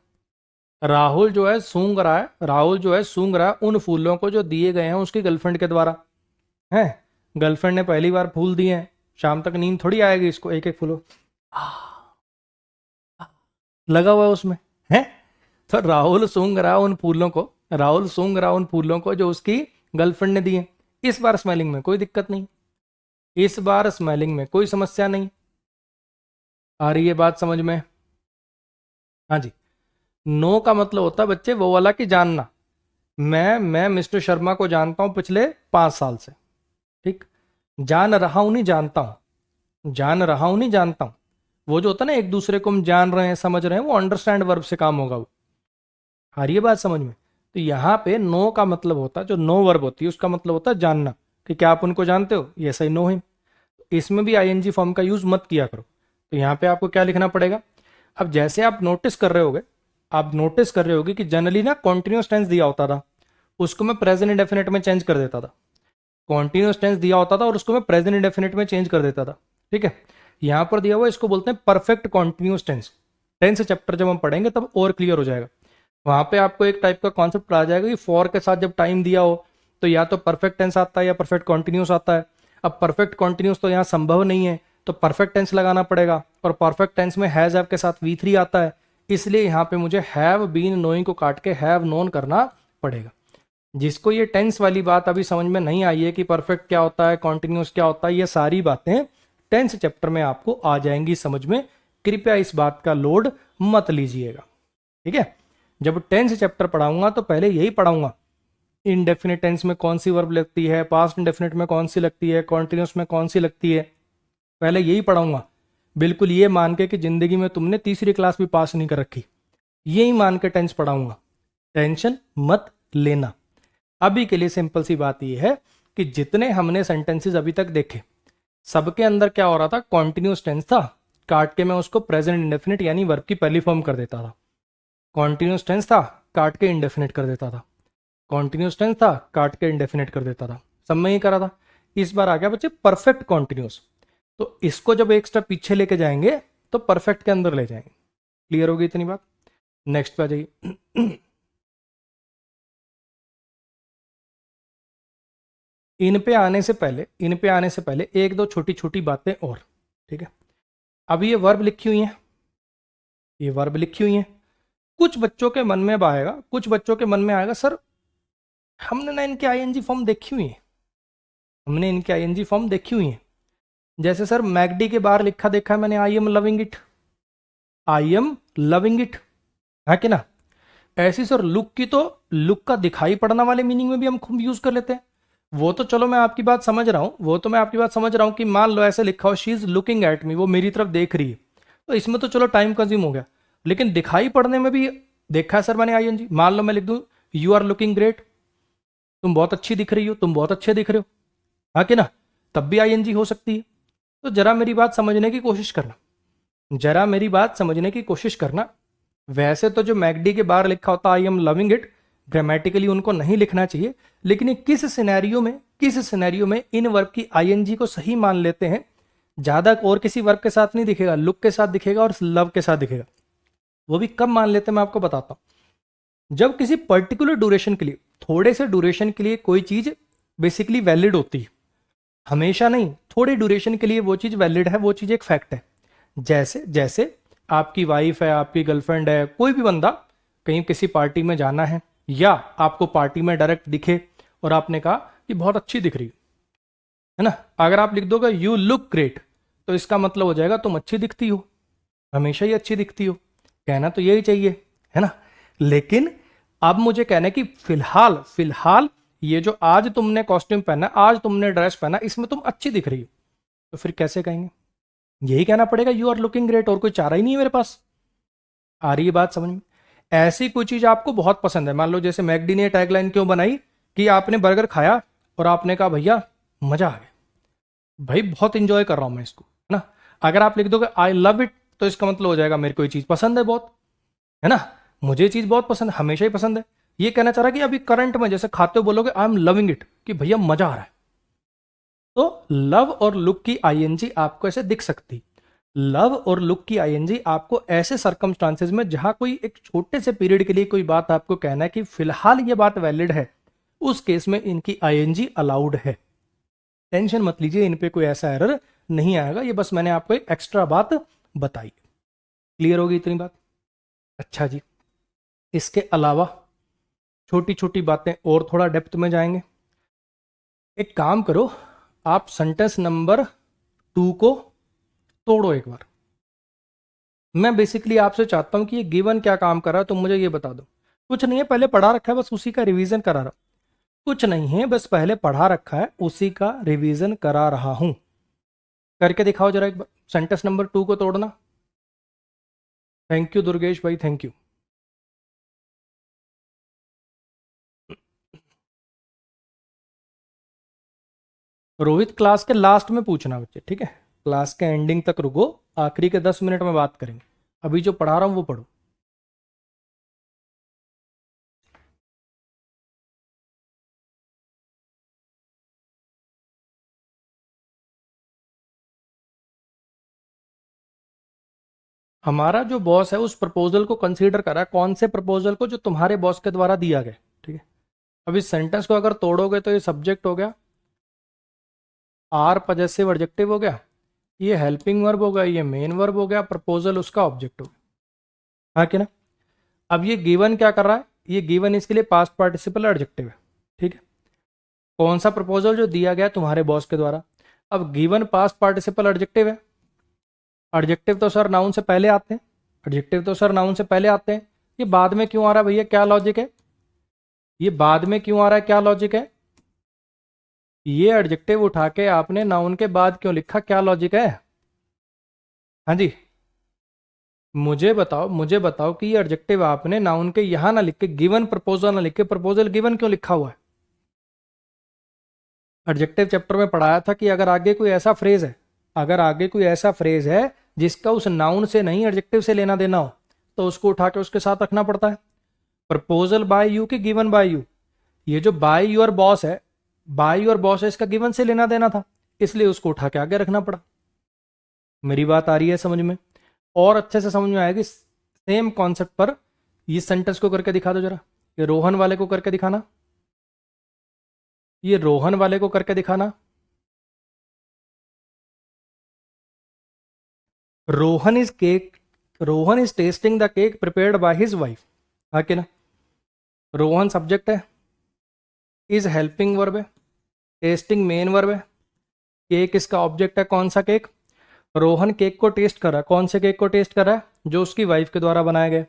राहुल जो है सूंघ रहा है, राहुल जो है सूंघ रहा है उन फूलों को जो दिए गए हैं उसकी गर्लफ्रेंड के द्वारा, है गर्लफ्रेंड ने पहली बार फूल दिए हैं, शाम तक नींद थोड़ी आएगी इसको, एक एक फूलों लगा हुआ है उसमें, है। तो राहुल सूंघ रहा उन फूलों को, राहुल सूंघ रहा उन फूलों को जो उसकी गर्लफ्रेंड ने दिए। इस बार स्मेलिंग में कोई दिक्कत नहीं, इस बार स्मेलिंग में कोई समस्या नहीं। आ रही है बात समझ में? हाँ जी। नो का मतलब होता है बच्चे वो वाला कि जानना। मैं मिस्टर शर्मा को जानता हूं पिछले 5 साल से, ठीक। जान रहा हूं नहीं जानता हूं, जान रहा हूं नहीं जानता हूं, वो जो होता है ना एक दूसरे को हम जान रहे हैं समझ रहे हैं, वो अंडरस्टैंड वर्ब से काम होगा वो। आ रही है बात समझ में? तो यहाँ पे नो का मतलब होता है, जो नो वर्ब होती है उसका मतलब होता है जानना, कि क्या आप उनको जानते हो, ये सही नो हिम। इसमें भी आईएनजी फॉर्म का यूज मत किया करो। तो यहाँ पे आपको क्या लिखना पड़ेगा, अब जैसे आप नोटिस कर रहे होगे, आप नोटिस कर रहे होगे कि जनरली ना कॉन्टिन्यूस टेंस दिया होता था, उसको मैं प्रेजेंट इंडेफिनिट में चेंज कर देता था। कॉन्टिन्यूस टेंस दिया होता था और उसको मैं प्रेजेंट इंडेफिनिट में चेंज कर देता था, ठीक है। यहां पर दिया हुआ इसको बोलते हैं perfect continuous tense. Tense chapter जब हम पढ़ेंगे तब और क्लियर हो जाएगा। वहां पे आपको एक टाइप का कॉन्सेप्ट आ जाएगा कि फॉर के साथ जब टाइम दिया हो तो या तो परफेक्ट टेंस आता है या परफेक्ट कॉन्टिन्यूस आता है। अब परफेक्ट कॉन्टिन्यूस तो यहाँ संभव नहीं है, तो परफेक्ट टेंस लगाना पड़ेगा, और परफेक्ट टेंस में हैज हैव के साथ V3 आता है, इसलिए यहाँ पे मुझे हैव बीन नोइंग को काट के हैव नोन करना पड़ेगा। जिसको ये टेंस वाली बात अभी समझ में नहीं आई है कि परफेक्ट क्या होता है, कॉन्टिन्यूस क्या होता है, ये सारी बातें टेंस चैप्टर में आपको आ जाएंगी समझ में, कृपया इस बात का लोड मत लीजिएगा, ठीक है। जब टेंस चैप्टर पढ़ाऊंगा तो पहले यही पढ़ाऊंगा, इनडेफिनिट टेंस में कौन सी वर्ब लगती है, पास्ट इंडेफिनिट में कौन सी लगती है, कॉन्टिन्यूस में कौन सी लगती है, पहले यही पढ़ाऊंगा। बिल्कुल ये मान के कि जिंदगी में तुमने तीसरी क्लास भी पास नहीं कर रखी, यही मान के टेंस पढ़ाऊंगा, टेंशन मत लेना। अभी के लिए सिंपल सी बात यह है कि जितने हमने सेंटेंसेस अभी तक देखे सबके अंदर क्या हो रहा था, कॉन्टिन्यूस टेंस था, काट के मैं उसको प्रेजेंट इंडेफिनिट यानी वर्ब की पहली फॉर्म कर देता था। कॉन्टिन्यूस टेंस था, काट के इंडेफिनिट कर देता था, कॉन्टिन्यूस टेंस था, काट के इंडेफिनिट कर देता था, सब में ही करा था। इस बार आ गया बच्चे परफेक्ट कॉन्टिन्यूस, तो इसको जब एक स्टेप पीछे लेके जाएंगे तो परफेक्ट के अंदर ले जाएंगे। क्लियर होगी इतनी बात? नेक्स्ट पे आ जाइए। इन पे आने से पहले एक दो छोटी छोटी बातें और, ठीक है। अब ये वर्ब लिखी हुई है, ये वर्ब लिखी हुई है, कुछ बच्चों के मन में अब आएगा, कुछ बच्चों के मन में आएगा सर हमने ना इनकी आईएनजी फॉर्म देखी हुई है, हमने इनकी आईएनजी फॉर्म देखी हुई है। जैसे सर मैगडी के बाहर लिखा देखा है मैंने, I am loving it, I am loving it, है कि ना। ऐसी सर लुक की तो लुक का दिखाई पड़ना वाले मीनिंग में भी हम खूब यूज कर लेते हैं। वो तो चलो मैं आपकी बात समझ रहा हूं, वो तो मैं आपकी बात समझ रहा हूं कि मान लो ऐसे लिखा हो she is looking at me, वो मेरी तरफ देख रही है, तो इसमें तो चलो टाइम कंज्यूम हो गया। लेकिन दिखाई पड़ने में भी देखा है सर मैंने आईएनजी। मान लो मैं लिख दूं यू आर लुकिंग ग्रेट, तुम बहुत अच्छी दिख रही हो, तुम बहुत अच्छे दिख रहे हो, हाँ कि ना, तब भी आईएनजी हो सकती है। तो जरा मेरी बात समझने की कोशिश करना, जरा मेरी बात समझने की कोशिश करना। वैसे तो जो मैगडी के बाहर लिखा होता I am loving it, grammatically उनको नहीं लिखना चाहिए, लेकिन ये किस सिनेरियो में इन वर्ब की आईएनजी को सही मान लेते हैं। ज्यादा और किसी वर्ब के साथ नहीं दिखेगा, लुक के साथ दिखेगा और लव के साथ दिखेगा। वो भी कब मान लेते हैं मैं आपको बताता हूं। जब किसी पर्टिकुलर ड्यूरेशन के लिए, थोड़े से ड्यूरेशन के लिए कोई चीज बेसिकली वैलिड होती है, हमेशा नहीं, थोड़े ड्यूरेशन के लिए वो चीज वैलिड है, वो चीज एक फैक्ट है। जैसे जैसे आपकी वाइफ है, आपकी गर्लफ्रेंड है, कोई भी बंदा कहीं किसी पार्टी में जाना है, या आपको पार्टी में डायरेक्ट दिखे और आपने कहा कि बहुत अच्छी दिख रही है ना, अगर आप लिख दोगे यू लुक ग्रेट, तो इसका मतलब हो जाएगा तुम अच्छी दिखती हो, हमेशा ही अच्छी दिखती हो। कहना तो यही चाहिए, है ना। लेकिन अब मुझे कहना है कि फिलहाल ये जो आज तुमने कॉस्ट्यूम पहना, आज तुमने ड्रेस पहना, इसमें तुम अच्छी दिख रही हो, तो फिर कैसे कहेंगे? यही कहना पड़ेगा यू आर लुकिंग ग्रेट, और कोई चारा ही नहीं है मेरे पास। आ रही है बात समझ में? ऐसी कोई चीज आपको बहुत पसंद है, मान लो जैसे मैकडी ने टैगलाइन क्यों बनाई कि आपने बर्गर खाया और आपने कहा भैया मजा आ गया, भाई बहुत इंजॉय कर रहा हूं मैं इसको, है ना। अगर आप लिख दोगे आई लव इट, तो इसका मतलब हो जाएगा मेरे को ये चीज पसंद है बहुत, है ना, मुझे ये चीज बहुत पसंद है, हमेशा ही पसंद है। ये कहना चाह रहा है कि अभी करंट में जैसे खाते हो बोलोगे आई एम लविंग इट, कि भैया मजा आ रहा है, तो लव और लुक की आईएनजी आपको ऐसे दिख सकती, लव और लुक की आईएनजी आपको ऐसे सर्कमस्टांसेस में जहां कोई एक छोटे से पीरियड के लिए कोई बात आपको कहना है कि फिलहाल ये बात वैलिड है, उस केस में इनकी आईएनजी अलाउड है। टेंशन मत लीजिए, इन पे कोई ऐसा एरर नहीं आएगा, ये बस मैंने आपको एक एक्स्ट्रा बात बताई। क्लियर होगी इतनी बात? अच्छा जी, इसके अलावा छोटी छोटी बातें और थोड़ा डेप्थ में जाएंगे। एक काम करो, आप सेंटेंस नंबर 2 को तोड़ो एक बार। मैं बेसिकली आपसे चाहता हूं कि ये गिवन क्या काम कर रहा है, तो मुझे ये बता दो। कुछ नहीं है, पहले पढ़ा रखा है, बस उसी का रिवीजन करा रहा। कुछ नहीं है, बस पहले पढ़ा रखा है, उसी का रिवीजन करा रहा हूं। करके दिखाओ जरा एक बार, सेंटेंस नंबर 2 को तोड़ना। थैंक यू दुर्गेश भाई, थैंक यू। रोहित क्लास के लास्ट में पूछना बच्चे, ठीक है? क्लास के एंडिंग तक रुको, आखिरी के 10 मिनट में बात करेंगे। अभी जो पढ़ा रहा हूं वो पढ़ो। हमारा जो बॉस है उस प्रपोजल को कंसीडर करा, कौन से प्रपोजल को? जो तुम्हारे बॉस के द्वारा दिया गया, ठीक है? अब इस सेंटेंस को अगर तोड़ोगे तो ये सब्जेक्ट हो गया, आर पजेसिव एडजेक्टिव हो गया, ये हेल्पिंग वर्ब हो गया, ये मेन वर्ब हो गया, प्रपोजल उसका ऑब्जेक्ट हो गया, हाँ कि ना? अब ये गिवन क्या कर रहा है? ये गिवन इसके लिए पास्ट पार्टिसिपल एडजेक्टिव है, ठीक है? कौन सा प्रपोजल? जो दिया गया तुम्हारे बॉस के द्वारा। अब गिवन पास्ट पार्टिसिपल एडजेक्टिव है, एडजेक्टिव तो सर नाउन से पहले आते हैं, एडजेक्टिव तो सर नाउन से पहले आते हैं, ये बाद में क्यों आ रहा है भैया? क्या लॉजिक है? ये बाद में क्यों आ रहा है, क्या लॉजिक है? ये एडजेक्टिव उठा के आपने नाउन के बाद क्यों लिखा, क्या लॉजिक है? हाँ जी, मुझे बताओ कि ये एडजेक्टिव आपने नाउन के यहां ना लिख के, गिवन प्रपोजल ना लिख के, प्रपोजल गिवन क्यों लिखा हुआ है? एडजेक्टिव चैप्टर में पढ़ाया था कि अगर आगे कोई ऐसा फ्रेज है, अगर आगे कोई ऐसा फ्रेज है जिसका उस नाउन से नहीं एडजेक्टिव से लेना देना हो, तो उसको उठा के उसके साथ रखना पड़ता है। प्रपोजल बाय यू कि गिवन बाय यू? ये जो बाय योर बॉस है, बाय योर बॉस है, इसका गिवन से लेना देना था, इसलिए उसको उठा के आगे रखना पड़ा। मेरी बात आ रही है समझ में? और अच्छे से समझ में आएगी सेम कॉन्सेप्ट पर। ये सेंटेंस को करके दिखा दो जरा, ये रोहन वाले को करके दिखाना, ये रोहन वाले को करके दिखाना। Rohan is testing the cake prepared by his wife, हाँ कि ना? रोहन सब्जेक्ट है, इज हेल्पिंग वर्ब है, टेस्टिंग मेन वर्ब है, केक इसका ऑब्जेक्ट है। कौन सा केक? रोहन केक को टेस्ट कर रहा है। कौन से केक को टेस्ट कर रहा है? जो उसकी वाइफ के द्वारा बनाया गया।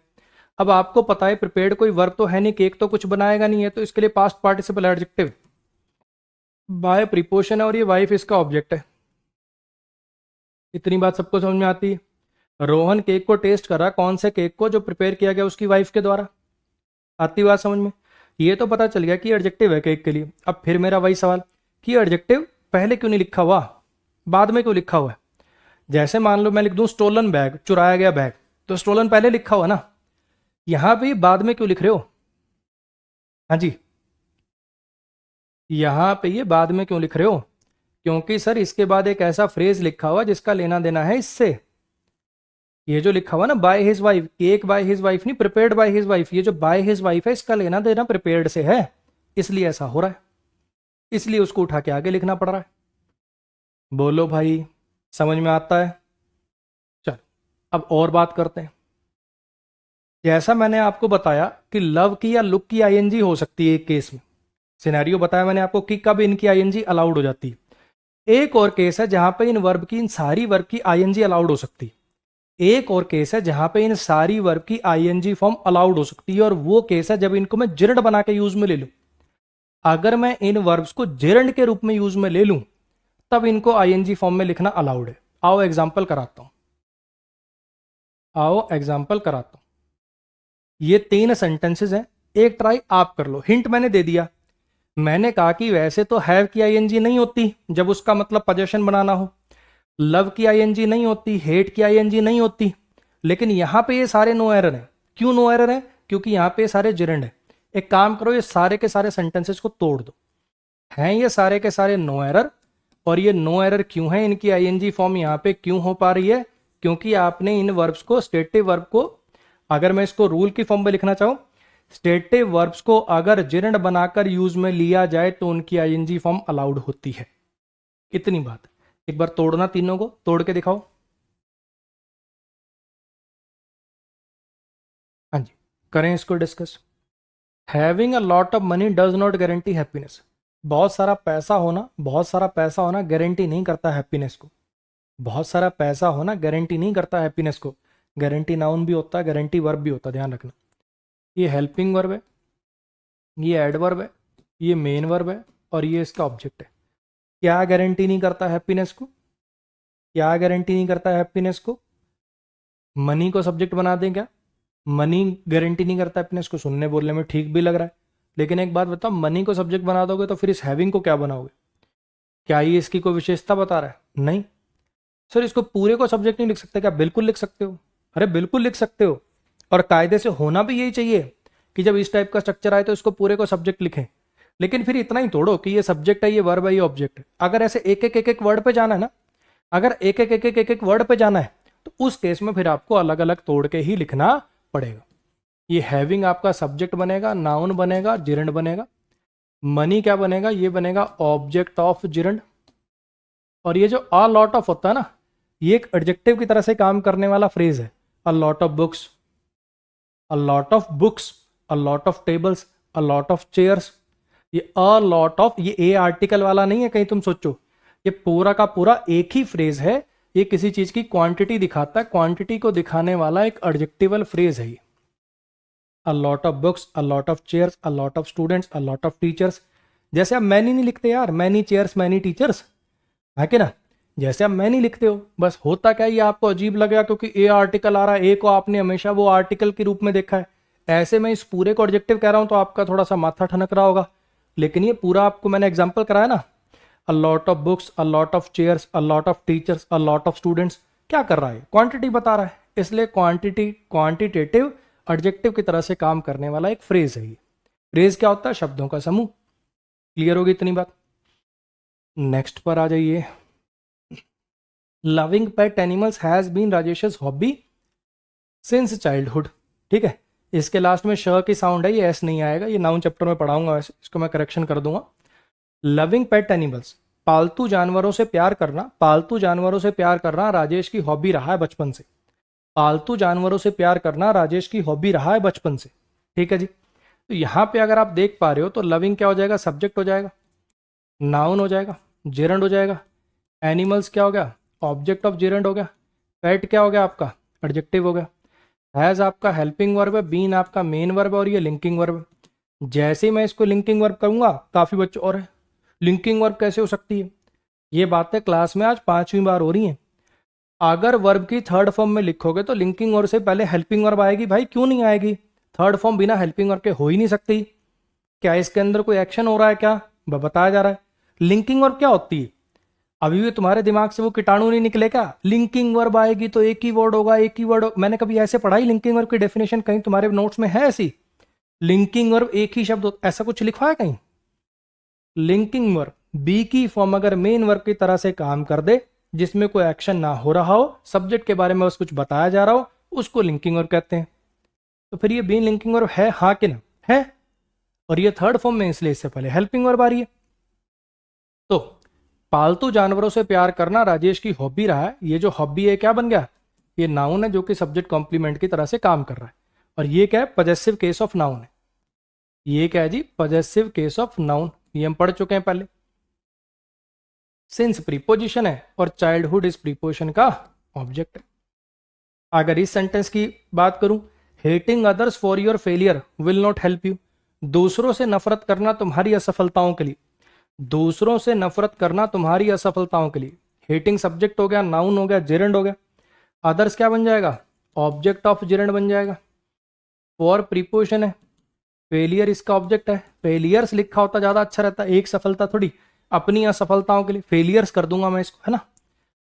अब आपको पता है प्रिपेयर्ड कोई वर्ब तो है नहीं, केक तो कुछ बनाएगा नहीं है, तो इसके लिए past participle adjective by preposition है, और ये वाइफ इसका ऑब्जेक्ट है। इतनी बात सबको समझ में आती है? रोहन केक को टेस्ट कर रहा है, कौन से केक को? जो प्रिपेयर किया गया उसकी वाइफ के द्वारा। आती बात समझ में? ये तो पता चल गया कि एडजेक्टिव है केक के लिए। अब फिर मेरा वही सवाल कि एडजेक्टिव पहले क्यों नहीं लिखा हुआ, बाद में क्यों लिखा हुआ है? जैसे मान लो मैं लिख दूं स्टोलन बैग, चुराया गया बैग, तो स्टोलन पहले लिखा हुआ ना, यहां पे बाद में क्यों लिख रहे हो? हाँ जी, यहां पे ये बाद में क्यों लिख रहे हो? क्योंकि सर इसके बाद एक ऐसा फ्रेज लिखा हुआ जिसका लेना देना है इससे। ये जो लिखा हुआ ना by his wife, cake by his wife नहीं, प्रिपेयर्ड बाय हिज वाइफ, ये जो बाय हिज वाइफ है इसका लेना देना प्रिपेयर्ड से है, इसलिए ऐसा हो रहा है, इसलिए उसको उठा के आगे लिखना पड़ रहा है। बोलो भाई, समझ में आता है? चलो अब और बात करते हैं। जैसा मैंने आपको बताया कि लव की या लुक की आईएनजी हो सकती है एक केस में, सिनेरियो बताया मैंने आपको कि कब इनकी आईएनजी अलाउड हो जाती है। एक और केस है जहां पे इन वर्ब की, इन सारी वर्ब की आईएनजी अलाउड हो सकती है। एक और केस है जहां पे इन सारी वर्ब की आईएनजी फॉर्म अलाउड हो सकती है, और वो केस है जब इनको मैं जिरंड बना के यूज में ले लूं। अगर मैं इन वर्ब्स को जिरंड के रूप में यूज में ले लूं तब इनको आईएनजी फॉर्म में लिखना अलाउड है। आओ एग्जांपल कराता हूं, आओ एग्जांपल कराता हूं। ये 3 सेंटेंसेस हैं, एक ट्राई आप कर लो। हिंट मैंने दे दिया, मैंने कहा कि वैसे तो हैव की आईएनजी नहीं होती जब उसका मतलब पोजेशन बनाना हो, लव की आईएनजी नहीं होती, हेट की आईएनजी नहीं होती, लेकिन यहां पे ये सारे नो एरर हैं। क्यों नो एरर है? क्योंकि यहां पे सारे जिरंड है। एक काम करो, ये सारे के सारे सेंटेंसेस को तोड़ दो, हैं ये सारे के सारे नो एरर, और ये नो एरर क्यों है, इनकी आईएनजी फॉर्म यहाँ पे क्यों हो पा रही है, क्योंकि आपने इन वर्ब्स को, स्टेटिव वर्ब को, अगर मैं इसको रूल की फॉर्म में लिखना चाहूं, स्टेटिव वर्ब्स को अगर जिरंड बनाकर यूज में लिया जाए तो उनकी आईएनजी फॉर्म अलाउड होती है। इतनी बात। एक बार तोड़ना, तीनों को तोड़ के दिखाओ। हाँ जी, करें इसको discuss. Having a lot of money does not guarantee happiness. बहुत सारा पैसा होना, बहुत सारा पैसा होना गारंटी नहीं करता हैप्पीनेस को। बहुत सारा पैसा होना गारंटी नहीं करता हैप्पीनेस को। गारंटी नाउन भी होता है, गारंटी वर्ब भी होता है, ध्यान रखना। ये हेल्पिंग वर्ब है, ये एडवर्ब है, ये मेन वर्ब है और ये इसका ऑब्जेक्ट है। क्या गारंटी नहीं करता हैप्पीनेस को? क्या गारंटी नहीं करता हैप्पीनेस को? मनी को सब्जेक्ट बना दें क्या? मनी गारंटी नहीं करता हैप्पीनेस को। सुनने बोलने में ठीक भी लग रहा है, लेकिन एक बात बताओ, मनी को सब्जेक्ट बना दोगे तो फिर इस हैविंग को क्या बनाओगे? क्या ये इसकी कोई विशेषता बता रहा है? नहीं। सर इसको पूरे को सब्जेक्ट नहीं लिख सकते क्या? बिल्कुल लिख सकते हो, अरे बिल्कुल लिख सकते हो। और कायदे से होना भी यही चाहिए कि जब इस टाइप का स्ट्रक्चर आए तो इसको पूरे को सब्जेक्ट लिखें। लेकिन फिर इतना ही तोड़ो कि ये सब्जेक्ट है, ये वर्ब है, ये ऑब्जेक्ट है। अगर ऐसे एक एक वर्ड पे जाना है ना, अगर एक एक वर्ड पे जाना है तो उस केस में फिर आपको अलग अलग तोड़ के ही लिखना पड़ेगा। ये हैविंग आपका सब्जेक्ट बनेगा, नाउन बनेगा, जिरंड बनेगा। मनी क्या बनेगा? ये बनेगा ऑब्जेक्ट ऑफ जिरंड। और ये जो अ लॉट ऑफ होता है ना, ये एक एडजेक्टिव की तरह से काम करने वाला फ्रेज है। A lot of books, a lot of books, a lot of tables, a lot of chairs. ये अ लॉट ऑफ, ये ए आर्टिकल वाला नहीं है कहीं तुम सोचो, ये पूरा का पूरा एक ही फ्रेज है। ये किसी चीज की क्वांटिटी दिखाता है, क्वांटिटी को दिखाने वाला एक एडजेक्टिवल फ्रेज है ये। A lot of books, a lot of chairs, a lot of students, a lot of teachers. जैसे आप मैनी नहीं लिखते यार, मैनी चेयर्स मैनी टीचर्स, है कि ना? जैसे आप मैनी लिखते हो, बस होता क्या, ये आपको अजीब लगेगा क्योंकि ए आर्टिकल आ रहा है, ए को आपने हमेशा वो आर्टिकल के रूप में देखा है। ऐसे में इस पूरे को एडजेक्टिव कह रहा हूं तो आपका थोड़ा सा माथा ठनक रहा होगा, लेकिन ये पूरा आपको मैंने एग्जाम्पल कराया ना, a lot of books, a lot of chairs, a lot of teachers, a lot of students, क्या कर रहा है? क्वांटिटी बता रहा है। इसलिए क्वांटिटी, क्वांटिटेटिव एडजेक्टिव की तरह से काम करने वाला एक फ्रेज है ये। फ्रेज क्या होता है? शब्दों का समूह। क्लियर होगी इतनी बात? नेक्स्ट पर आ जाइए। Loving pet animals has been Rajesh hobby since childhood. ठीक है, इसके लास्ट में श की साउंड है, ये एस नहीं आएगा, ये नाउन चैप्टर में पढ़ाऊंगा वैसे, इसको मैं करेक्शन कर दूंगा। लविंग पेट एनिमल्स, पालतू जानवरों से प्यार करना, पालतू जानवरों से प्यार करना राजेश की हॉबी रहा है बचपन से। पालतू जानवरों से प्यार करना राजेश की हॉबी रहा है बचपन से। ठीक है जी। तो यहां पे अगर आप देख पा रहे हो तो लविंग क्या हो जाएगा? सब्जेक्ट हो जाएगा, नाउन हो जाएगा, जेरंड हो जाएगा। एनिमल्स क्या हो गया? ऑब्जेक्ट ऑफ जेरंड हो गया। पेट क्या हो गया आपका? एडजेक्टिव हो गया। हैज आपका हेल्पिंग वर्ब है, बीन आपका मेन वर्ब है और ये लिंकिंग वर्ब है। जैसे ही मैं इसको लिंकिंग वर्ब करूंगा, काफी बच्चों और है लिंकिंग वर्ब कैसे हो सकती है? ये बातें क्लास में आज 5वीं बार हो रही हैं। अगर वर्ब की थर्ड फॉर्म में लिखोगे तो लिंकिंग वर्ब से पहले हेल्पिंग वर्ब आएगी। भाई क्यों नहीं आएगी? थर्ड फॉर्म बिना हेल्पिंग वर्ब के हो ही नहीं सकती। क्या इसके अंदर कोई एक्शन हो रहा है क्या? बताया जा रहा है। लिंकिंग वर्ब क्या होती है? अभी भी तुम्हारे दिमाग से वो कीटाणु नहीं निकले क्या? लिंकिंग वर्ब आएगी तो एक ही वर्ड होगा, एक ही वर्ड मैंने कभी ऐसे पढ़ाई लिंकिंग वर्ब की डेफिनेशन कहीं तुम्हारे नोट्स में है ऐसी? लिंकिंग वर्ब एक ही शब्द ऐसा कुछ लिखा है कहीं? लिंकिंग वर्ब बी की फॉर्म अगर मेन वर्ब की तरह से काम कर दे, जिसमें कोई एक्शन ना हो रहा हो, सब्जेक्ट के बारे में बस कुछ बताया जा रहा हो, उसको लिंकिंग वर्ब कहते हैं। तो फिर ये बीन लिंकिंग वर्ब है, हाँ कि ना? है। और ये थर्ड फॉर्म में, इसलिए इससे पहले हेल्पिंग वर्ब आ रही है। तो पालतू जानवरों से प्यार करना राजेश की हॉबी रहा है। ये जो हॉबी है क्या बन गया? ये नाउन है जो कि सब्जेक्ट कॉम्प्लीमेंट की तरह से काम कर रहा है। और ये क्या है? पॉजेसिव केस ऑफ नाउन है। ये क्या है जी? Possessive case of noun. ये हम पढ़ चुके हैं पहले। सिंस प्रीपोजिशन है और चाइल्डहुड इस प्रीपोजिशन का ऑब्जेक्ट है। अगर इस सेंटेंस की बात करूं, hating others for your failure will not help you. दूसरों से नफरत करना तुम्हारी असफलताओं के लिए, दूसरों से नफरत करना तुम्हारी असफलताओं के लिए। हेटिंग सब्जेक्ट हो गया, नाउन हो गया, जेरेंड हो गया। अदर्स क्या बन जाएगा? ऑब्जेक्ट ऑफ जेरेंड बन जाएगा। फॉर प्रीपोजिशन है, फेलियर इसका ऑब्जेक्ट है। फेलियर्स लिखा होता ज्यादा अच्छा रहता, एक सफलता थोड़ी, अपनी असफलताओं के लिए फेलियर्स कर दूंगा मैं इसको, है ना?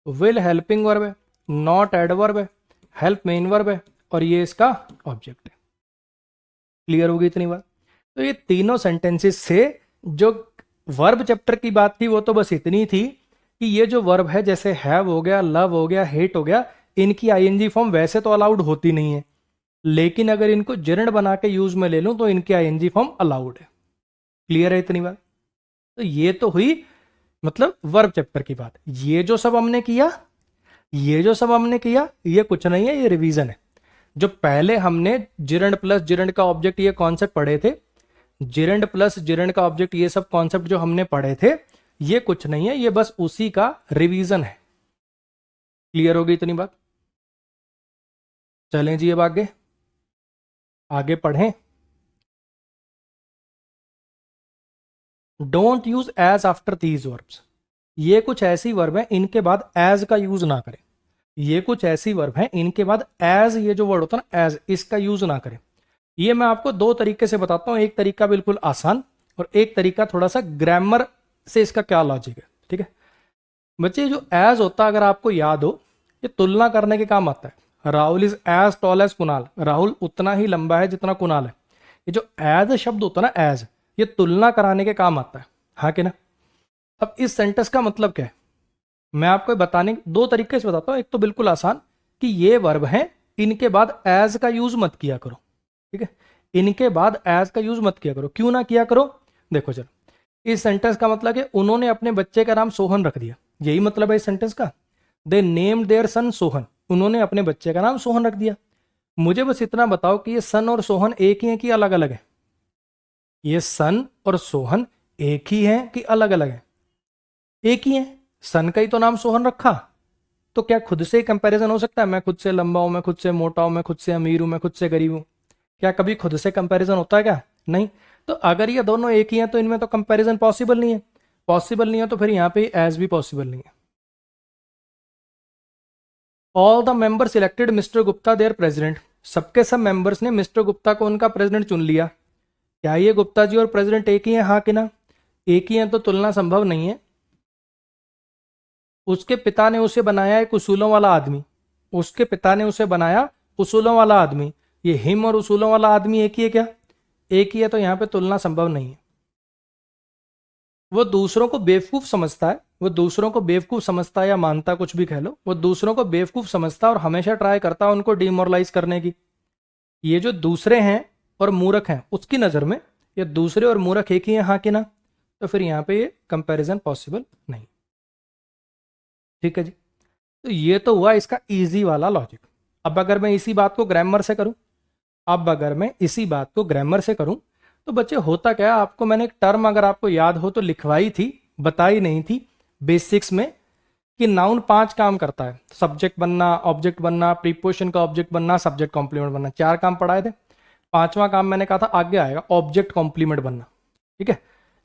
विल हेल्पिंग वर्ब है, नॉट एडवर्ब है, हेल्प मेन वर्ब है और ये इसका ऑब्जेक्ट है। क्लियर होगी इतनी बात? तो ये तीनों सेंटेंसेस से जो वर्ब चैप्टर की बात थी वो तो बस इतनी थी कि ये जो वर्ब है जैसे हैव हो गया, लव हो गया, हेट हो गया, इनकी आईएनजी फॉर्म वैसे तो अलाउड होती नहीं है, लेकिन अगर इनको जिरण बना के यूज में ले लूं तो इनकी आईएनजी फॉर्म अलाउड है। क्लियर है इतनी बात? तो ये तो हुई मतलब वर्ब चैप्टर की बात। ये जो सब हमने किया, ये कुछ नहीं है, ये रिवीजन है। जो पहले हमने जिरंड प्लस जिरंड का ऑब्जेक्ट ये कॉन्सेप्ट पढ़े थे, जिरंड प्लस जिरंड का ऑब्जेक्ट ये सब कॉन्सेप्ट जो हमने पढ़े थे, ये कुछ नहीं है, ये बस उसी का रिवीजन है। क्लियर होगी इतनी बात? चलें जी अब आगे पढ़ें। Don't use as after these verbs. ये कुछ ऐसी वर्ब है इनके बाद एज का यूज ना करें। ये कुछ ऐसी वर्ब है इनके बाद एज, ये जो वर्ड होता है ना एज, इसका यूज ना करें। ये मैं आपको दो तरीके से बताता हूं, एक तरीका बिल्कुल आसान और एक तरीका थोड़ा सा ग्रामर से इसका क्या लॉजिक है। ठीक है बच्चे, जो एज होता है अगर आपको याद हो, ये तुलना करने के काम आता है। Rahul is as tall as Kunal, Rahul उतना ही लंबा है जितना कुणाल है। ये जो एज शब्द होता है ना एज, ये तुलना कराने के काम आता है, हाँ कि ना? अब इस सेंटेंस का मतलब क्या है मैं आपको बताने दो तरीके से बताता हूं। एक तो बिल्कुल आसान कि ये वर्ब है, इनके बाद एज का यूज मत किया करो। ठीक है, इनके बाद एज का यूज मत किया करो। क्यों ना किया करो? देखो चलो, इस सेंटेंस का मतलब है उन्होंने अपने बच्चे का नाम सोहन रख दिया, यही मतलब है इस सेंटेंस का। दे नेम्ड देयर सन सोहन, उन्होंने अपने बच्चे का नाम सोहन रख दिया। मुझे बस इतना बताओ कि ये सन और सोहन एक ही है कि अलग अलग है? ये सन और सोहन एक ही है कि अलग अलग है? एक ही है। सन का ही तो नाम सोहन रखा, तो क्या खुद से कंपैरिजन हो सकता है? मैं खुद से लंबा हूं, मैं खुद से मोटा हूं, मैं खुद से अमीर हूं, मैं खुद से गरीब हूं, क्या कभी खुद से कंपैरिजन होता है क्या? नहीं। तो अगर ये दोनों एक ही हैं तो इनमें तो कंपैरिजन पॉसिबल नहीं है। पॉसिबल नहीं है तो फिर यहां पे एज भी पॉसिबल नहीं है। All the member selected mister Gupta their president, सबके सब मेंबर्स ने मिस्टर गुप्ता को उनका प्रेसिडेंट चुन लिया। क्या ये गुप्ता जी और प्रेसिडेंट एक ही है, हाँ कि ना? एक ही है तो तुलना संभव नहीं है। उसके पिता ने उसे बनाया एक उसूलों वाला आदमी, उसके पिता ने उसे बनाया उसूलों वाला आदमी। ये हिम और उसूलों वाला आदमी एक ही है क्या? एक ही है, तो यहां पे तुलना संभव नहीं है। वो दूसरों को बेवकूफ समझता है, वो दूसरों को बेवकूफ समझता है या मानता, कुछ भी कह लो, वो दूसरों को बेवकूफ समझता है और हमेशा ट्राई करता है उनको डिमोरलाइज करने की। ये जो दूसरे हैं और मूर्ख हैं उसकी नजर में ये दूसरे और मूर्ख एक ही है, हाँ कि ना? तो फिर यहां पे ये कंपैरिजन पॉसिबल नहीं। ठीक है जी, तो ये तो हुआ इसका इजी वाला लॉजिक। अब अगर मैं इसी बात को ग्रामर से करूं, तो बच्चे होता क्या, आपको मैंने एक टर्म अगर आपको याद हो तो लिखवाई थी, बताई नहीं थी बेसिक्स में, कि नाउन 5 काम करता है। सब्जेक्ट बनना, ऑब्जेक्ट बनना, प्रीपोजिशन का ऑब्जेक्ट बनना, सब्जेक्ट कॉम्प्लीमेंट बनना, 4 काम पढ़ाए थे। 5वां काम मैंने कहा था आगे आएगा, ऑब्जेक्ट कॉम्प्लीमेंट बनना। ठीक है,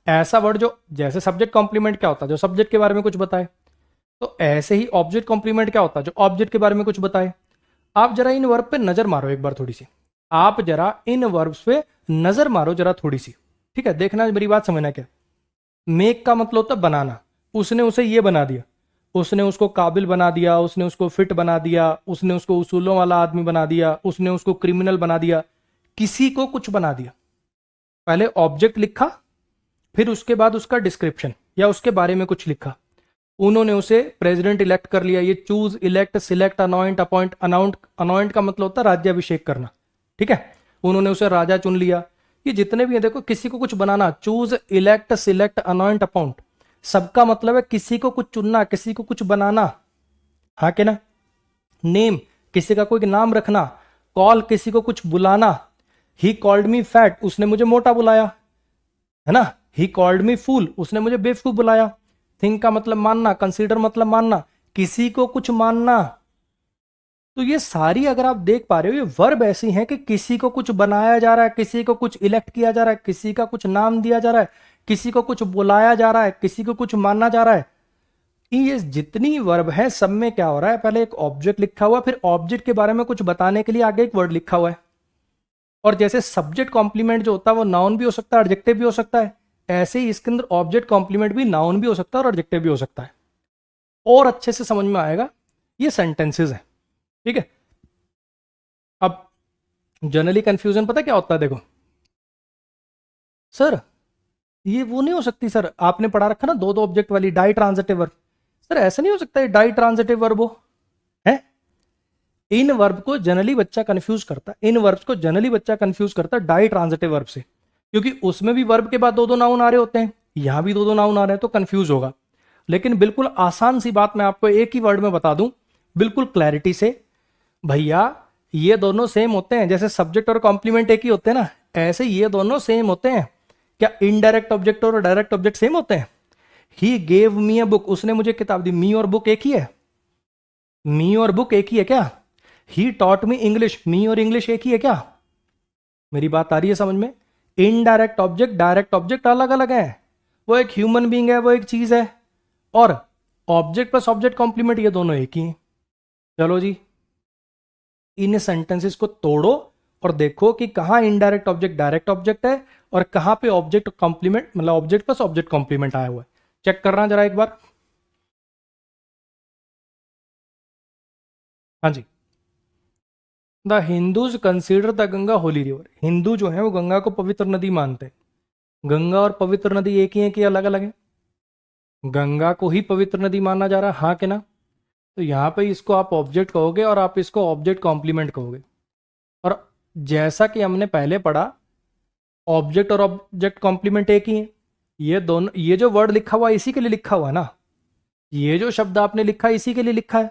ऐसा वर्ड जो जैसे सब्जेक्ट कॉम्प्लीमेंट क्या होता है, जो सब्जेक्ट के बारे में कुछ बताए, तो ऐसे ही ऑब्जेक्ट कॉम्प्लीमेंट क्या होता है, जो ऑब्जेक्ट के बारे में कुछ बताए। आप जरा इन वर्ब पे नजर मारो एक बार थोड़ी सी, आप जरा इन वर्ब्स पे नजर मारो जरा थोड़ी सी। ठीक है, देखना, मेरी बात समझना क्या। मेक का मतलब होता है बनाना, उसने उसे ये बना दिया, उसने उसको काबिल बना दिया, उसने उसको फिट बना दिया, उसने उसको उसूलों वाला आदमी बना दिया, उसने उसको क्रिमिनल बना दिया, किसी को कुछ बना दिया। पहले ऑब्जेक्ट लिखा, फिर उसके बाद उसका डिस्क्रिप्शन या उसके बारे में कुछ लिखा। उन्होंने उसे प्रेसिडेंट इलेक्ट कर लिया। ये choose, elect, select, anoint, appoint, anoint का मतलब होता है राज्याभिषेक करना। ठीक है, उन्होंने उसे राजा चुन लिया। ये जितने भी हैं देखो, किसी को कुछ बनाना, choose, elect, select, anoint, appoint, सबका मतलब है किसी को कुछ चुनना, किसी को कुछ बनाना, हाँ के ना? नेम, किसी का कोई नाम रखना। कॉल, किसी को कुछ बुलाना। ही कॉल्ड मी फैट, उसने मुझे मोटा बुलाया, है ना? ही कॉल्ड मी फूल, उसने मुझे बेवकूफ बुलाया। थिंक का मतलब मानना, कंसीडर मतलब मानना, किसी को कुछ मानना। तो ये सारी अगर आप देख पा रहे हो, ये वर्ब ऐसी हैं कि किसी को कुछ बनाया जा रहा है, किसी को कुछ इलेक्ट किया जा रहा है, किसी का कुछ नाम दिया जा रहा है, किसी को कुछ बुलाया जा रहा है, किसी को कुछ मानना जा रहा है। ये जितनी वर्ब है सब में क्या हो रहा है, पहले एक ऑब्जेक्ट लिखा हुआ, फिर ऑब्जेक्ट के बारे में कुछ बताने के लिए आगे एक वर्ड लिखा हुआ है। और जैसे सब्जेक्ट कॉम्प्लीमेंट जो होता है वो नाउन भी हो सकता है, एडजेक्टिव भी हो सकता है, ऐसे ही इसके अंदर ऑब्जेक्ट कॉम्प्लीमेंट भी नाउन भी हो सकता है और एडजेक्टिव भी हो सकता है। और अच्छे से समझ में आएगा, ये सेंटेंसेस है। ठीक है, अब जनरली कंफ्यूजन पता क्या होता है, देखो सर ये वो नहीं हो सकती, सर आपने पढ़ा रखा ना दो दो ऑब्जेक्ट वाली डाई ट्रांजिटिव वर्ब। सर ऐसा नहीं हो सकता है डाई ट्रांजिटिव वर्ब हो, है? इन वर्ब को जनरली बच्चा कंफ्यूज करता है, इन वर्ब्स को जनरली बच्चा कंफ्यूज करता है डाई ट्रांजिटिव वर्ब से, क्योंकि उसमें भी वर्ब के बाद दो दो नाउन आ रहे होते हैं, यहां भी दो दो नाउन आ रहे हैं, तो कंफ्यूज होगा। लेकिन बिल्कुल आसान सी बात मैं आपको एक ही वर्ड में बता दूं, बिल्कुल क्लैरिटी से, भैया ये दोनों सेम होते हैं, जैसे सब्जेक्ट और कॉम्प्लीमेंट एक ही होते हैं ना, ऐसे ये दोनों सेम होते हैं। क्या इनडायरेक्ट ऑब्जेक्ट और डायरेक्ट ऑब्जेक्ट सेम होते हैं? He gave me a book, उसने मुझे किताब दी, मी और बुक एक ही है? मी और बुक एक ही है क्या? ही टॉट मी इंग्लिश, मी और इंग्लिश एक ही है क्या? मेरी बात आ रही है समझ में? इनडायरेक्ट ऑब्जेक्ट डायरेक्ट ऑब्जेक्ट अलग अलग है, वो एक ह्यूमन बीइंग है, वो एक चीज है, और ऑब्जेक्ट प्लस ऑब्जेक्ट कॉम्प्लीमेंट ये दोनों एक ही हैं। चलो जी, इन सेंटेंसेस को तोड़ो और देखो कि कहां इनडायरेक्ट ऑब्जेक्ट डायरेक्ट ऑब्जेक्ट है और कहां पे ऑब्जेक्ट कॉम्प्लीमेंट मतलब ऑब्जेक्ट प्लस ऑब्जेक्ट कॉम्प्लीमेंट आया हुआ है। चेक करना जरा एक बार। हाँ जी। The Hindus consider the Ganga holy river, Hindu जो है वो गंगा को पवित्र नदी मानते हैं। गंगा और पवित्र नदी एक ही है कि अलग अलग है? गंगा को ही पवित्र नदी माना जा रहा है, हाँ कि ना? तो यहाँ पे इसको आप ऑब्जेक्ट कहोगे और आप इसको ऑब्जेक्ट कॉम्प्लीमेंट कहोगे। और जैसा कि हमने पहले पढ़ा, ऑब्जेक्ट और ऑब्जेक्ट कॉम्प्लीमेंट एक ही है। ये दोनों, ये जो वर्ड लिखा हुआ है इसी के लिए लिखा हुआ है ना, ये जो शब्द आपने लिखा है इसी के लिए लिखा है,